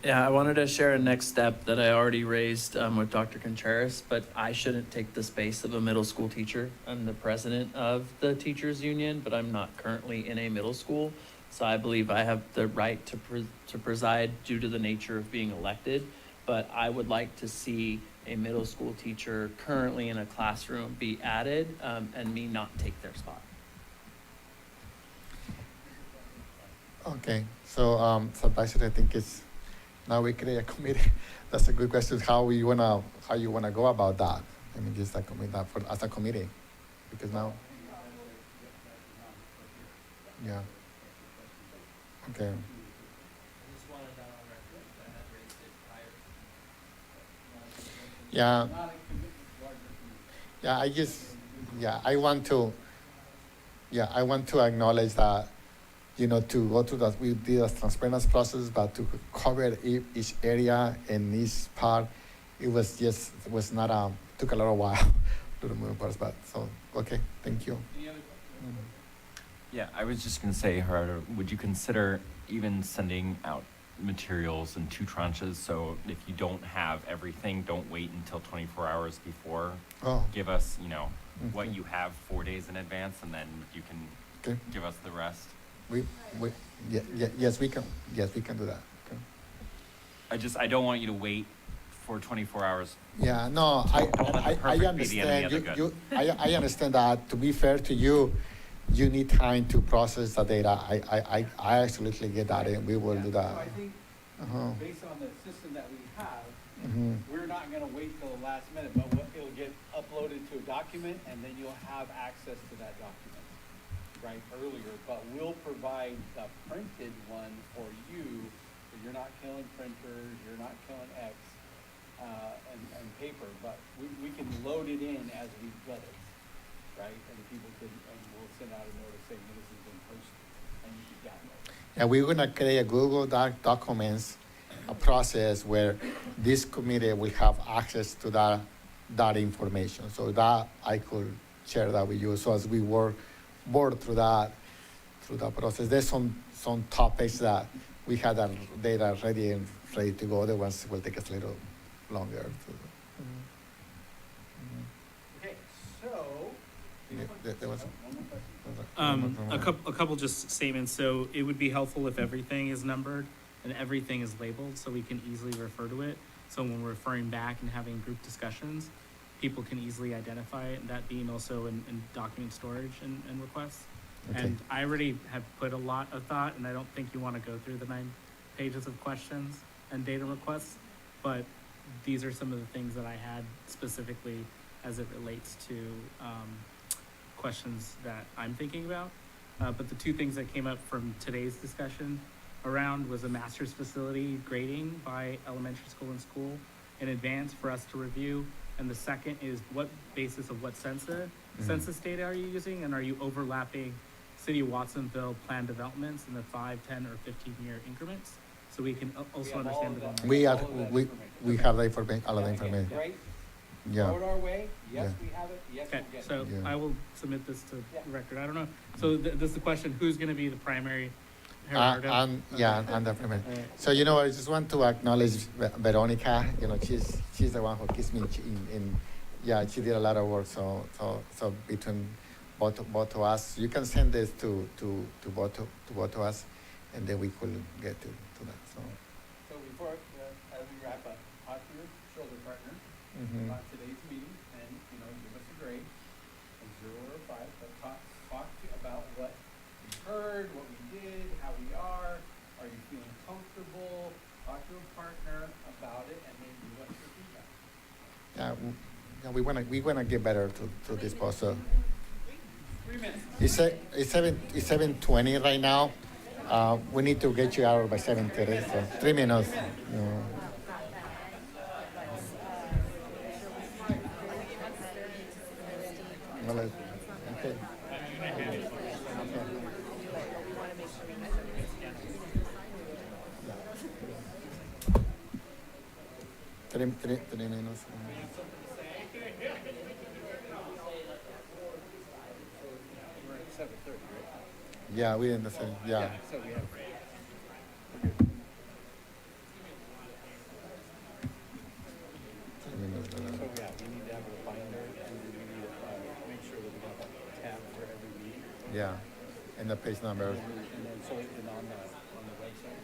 Yeah, I wanted to share a next step that I already raised with Dr. Contreras, but I shouldn't take the space of a middle school teacher. I'm the president of the teachers union, but I'm not currently in a middle school. So I believe I have the right to preside due to the nature of being elected. But I would like to see a middle school teacher currently in a classroom be added and me not take their spot. Okay, so so basically I think it's now we create a committee. That's a good question. How you wanna go about that? I mean, just like that for as a committee, because now. Yeah. Okay. Yeah. Yeah, I want to acknowledge that, to go through that, we did a transparency process, but to cover each area and each part, it was not, took a lot of while to remove parts, but so, okay, thank you. Yeah, I was just gonna say, Gerardo, would you consider even sending out materials in 2 tranches? So if you don't have everything, don't wait until 24 hours before. Oh. Give us, what you have 4 days in advance, and then you can give us the rest. Yes, we can do that. Okay. I don't want you to wait for 24 hours. Yeah, no, I understand. I understand that. To be fair to you, you need time to process the data. I absolutely get that, and we will do that. So I think based on the system that we have, we're not going to wait till the last minute, but it'll get uploaded to a document, and then you'll have access to that document, right, earlier. But we'll provide the printed one for you, so you're not killing printers, you're not killing X and paper, but we can load it in as we get it, right? And people can, and we'll send out a notice saying this has been posted, and you can download it. And we're gonna create a Google documents, a process where this committee will have access to that information. So that I could share that with you. So as we work through that process, there's some topics that we had that data ready to go. The ones will take us a little longer. Okay, so. There was A couple just statements. So it would be helpful if everything is numbered and everything is labeled so we can easily refer to it. So when we're referring back and having group discussions, people can easily identify it, and that being also in document storage and requests. Okay. And I already have put a lot of thought, and I don't think you want to go through the 9 pages of questions and data requests, but these are some of the things that I had specifically as it relates to questions that I'm thinking about. But the 2 things that came up from today's discussion around was a master's facility grading by elementary school and school in advance for us to review. And the second is what basis of what census data are you using, and are you overlapping City of Watsonville plan developments in the 5, 10, or 15-year increments? So we can also understand the. we have the information, all of the information. Right? Yeah. Throw it our way. Yes, Yeah. we have it. Yes, Okay, we'll get it. so I will submit this to the record. I don't know. So this is the question: who's going to be the primary Gerardo. I'm the primary. So, you know, I just want to acknowledge Veronica. You know, she's the one who keeps me in yeah, she did a lot of work. So between both of us, you can send this to both of us, and then we could get to that. So before, as we wrap up, talk to your shoulder partner Mhm. about today's meeting, and, you know, give us a grade, a 0 or a 5, but talk about what we heard, what we did, how we are you feeling comfortable? Talk to a partner about it, and then give us your feedback. We wanna get better to this process. 3 minutes. It's 7:20 right now. We need to get you out by 7:30, so 3 minutes. Well, okay. Three minutes. We're at 7:30, right? Yeah, we're in the same. Yeah. So we have. So yeah, we need to have a binder, and we need to make sure that we have a tab for every meeting. Yeah, and the page number. And then so and on the website.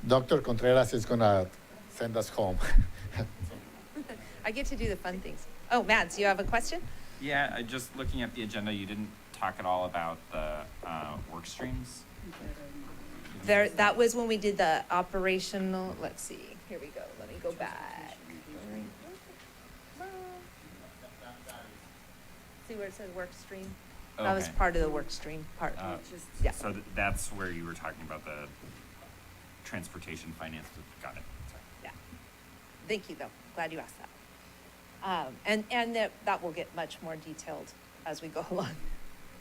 Dr. Contreras is gonna send us home. I get to do the fun things. Oh, Mads, you have a question? Yeah, just looking at the agenda, you didn't talk at all about the work streams. There, that was when we did the operational, let's see, here we go, let me go back. See where it says work stream? That was Okay. part of the work stream part. Yeah. So that's where you were talking about the transportation finance. Got it. Sorry. Yeah. Thank you, though. Glad you asked that. And that will get much more detailed as we go along.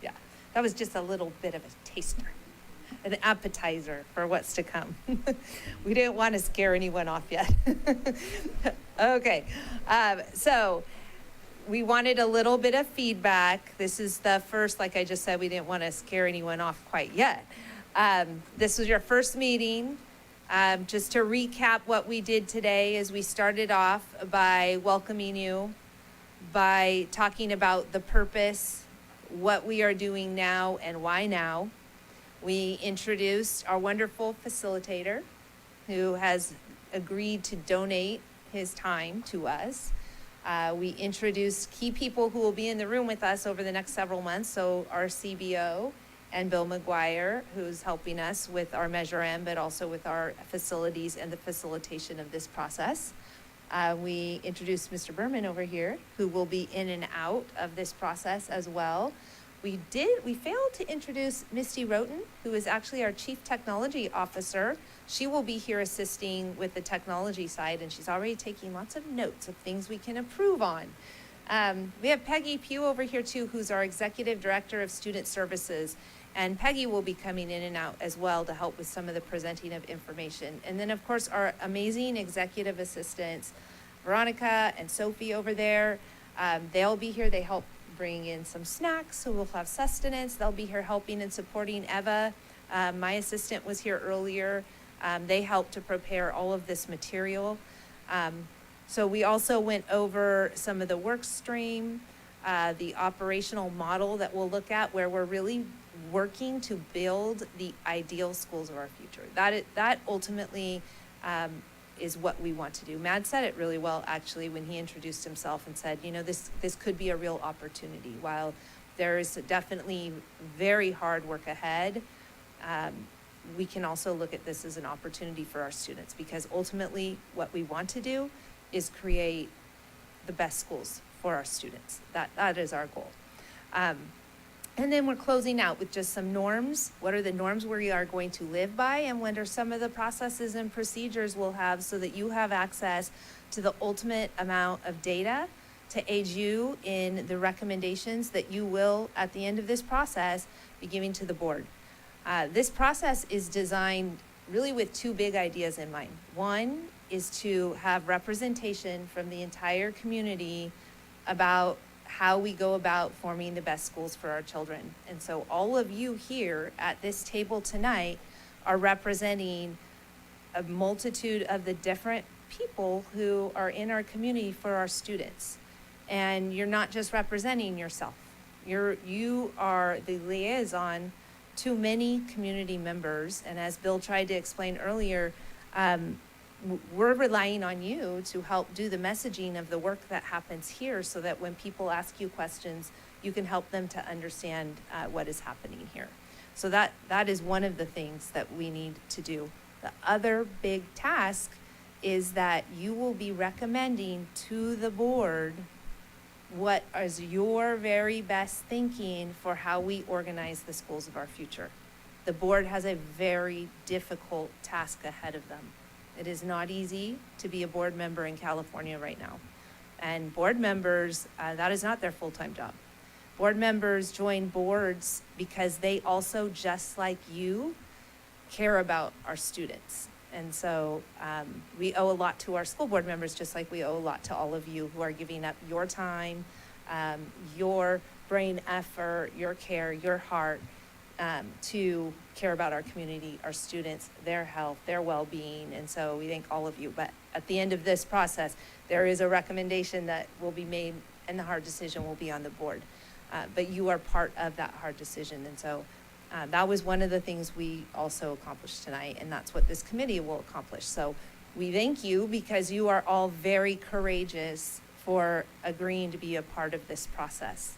Yeah. That was just a little bit of a taster, an appetizer for what's to come. We didn't want to scare anyone off yet. Okay. So we wanted a little bit of feedback. This is the first, like I just said, we didn't want to scare anyone off quite yet. This was your first meeting. Just to recap what we did today is we started off by welcoming you, by talking about the purpose, what we are doing now and why now. We introduced our wonderful facilitator who has agreed to donate his time to us. We introduced key people who will be in the room with us over the next several months. So our CBO and Bill McGuire, who's helping us with our Measure M, but also with our facilities and the facilitation of this process. We introduced Mr. Berman over here, who will be in and out of this process as well. We failed to introduce Misty Roten, who is actually our Chief Technology Officer. She will be here assisting with the technology side, and she's already taking lots of notes of things we can improve on. We have Peggy Pugh over here too, who's our Executive Director of Student Services. And Peggy will be coming in and out as well to help with some of the presenting of information. And then of course, our amazing executive assistants, Veronica and Sophie over there. They'll be here. They help bring in some snacks, so we'll have sustenance. They'll be here helping and supporting Eva. My assistant was here earlier. They helped to prepare all of this material. So we also went over some of the work stream, the operational model that we'll look at, where we're really working to build the ideal schools of our future. That ultimately is what we want to do. Mad said it really well, actually, when he introduced himself and said, you know, this could be a real opportunity. While there is definitely very hard work ahead, we can also look at this as an opportunity for our students, because ultimately what we want to do is create the best schools for our students. That is our goal. And then we're closing out with just some norms. What are the norms we are going to live by, and what are some of the processes and procedures we'll have so that you have access to the ultimate amount of data to aid you in the recommendations that you will, at the end of this process, be giving to the board. This process is designed really with two big ideas in mind. One is to have representation from the entire community about how we go about forming the best schools for our children. And so all of you here at this table tonight are representing a multitude of the different people who are in our community for our students. And you're not just representing yourself. You are the liaison to many community members. And as Bill tried to explain earlier, we're relying on you to help do the messaging of the work that happens here, so that when people ask you questions, you can help them to understand what is happening here. So that is one of the things that we need to do. The other big task is that you will be recommending to the board what is your very best thinking for how we organize the schools of our future. The board has a very difficult task ahead of them. It is not easy to be a board member in California right now. And board members, that is not their full-time job. Board members join boards because they also, just like you, care about our students. And so we owe a lot to our school board members, just like we owe a lot to all of you who are giving up your time, your brain effort, your care, your heart, to care about our community, our students, their health, their well-being. And so we thank all of you. But at the end of this process, there is a recommendation that will be made, and the hard decision will be on the board. But you are part of that hard decision. And so that was one of the things we also accomplished tonight, and that's what this committee will accomplish. So we thank you, because you are all very courageous for agreeing to be a part of this process.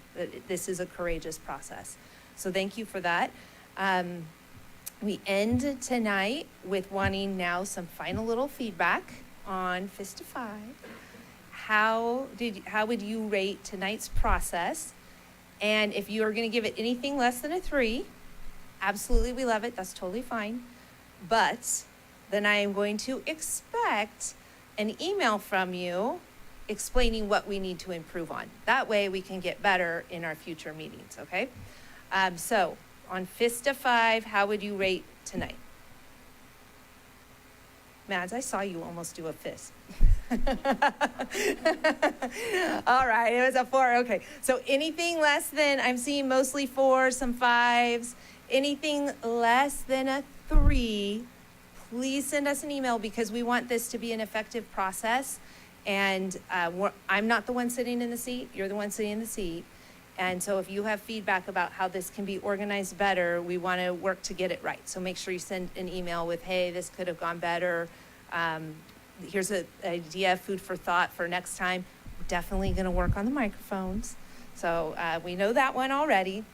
This is a courageous process. So thank you for that. We end tonight with wanting now some final little feedback on Fist to 5. How would you rate tonight's process? And if you are going to give it anything less than a 3, absolutely, we love it. That's totally fine. But then I am going to expect an email from you explaining what we need to improve on. That way we can get better in our future meetings, okay? So on Fist to 5, how would you rate tonight? Mads, I saw you almost do a fist. All right, it was a 4. Okay, so anything less than, I'm seeing mostly 4s, some 5s. Anything less than a 3, please send us an email, because we want this to be an effective process. And I'm not the one sitting in the seat. You're the one sitting in the seat. And so if you have feedback about how this can be organized better, we want to work to get it right. So make sure you send an email with, hey, this could have gone better. Here's an idea, food for thought for next time. We're definitely going to work on the microphones. So we know that one already.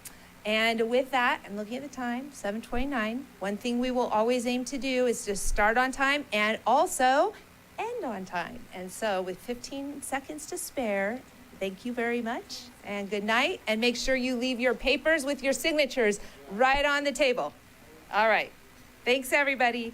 And with that, I'm looking at the time, 7:29. One thing we will always aim to do is just start on time and also end on time. And so with 15 seconds to spare, thank you very much, and good night, and make sure you leave your papers with your signatures right on the table. All right. Thanks, everybody.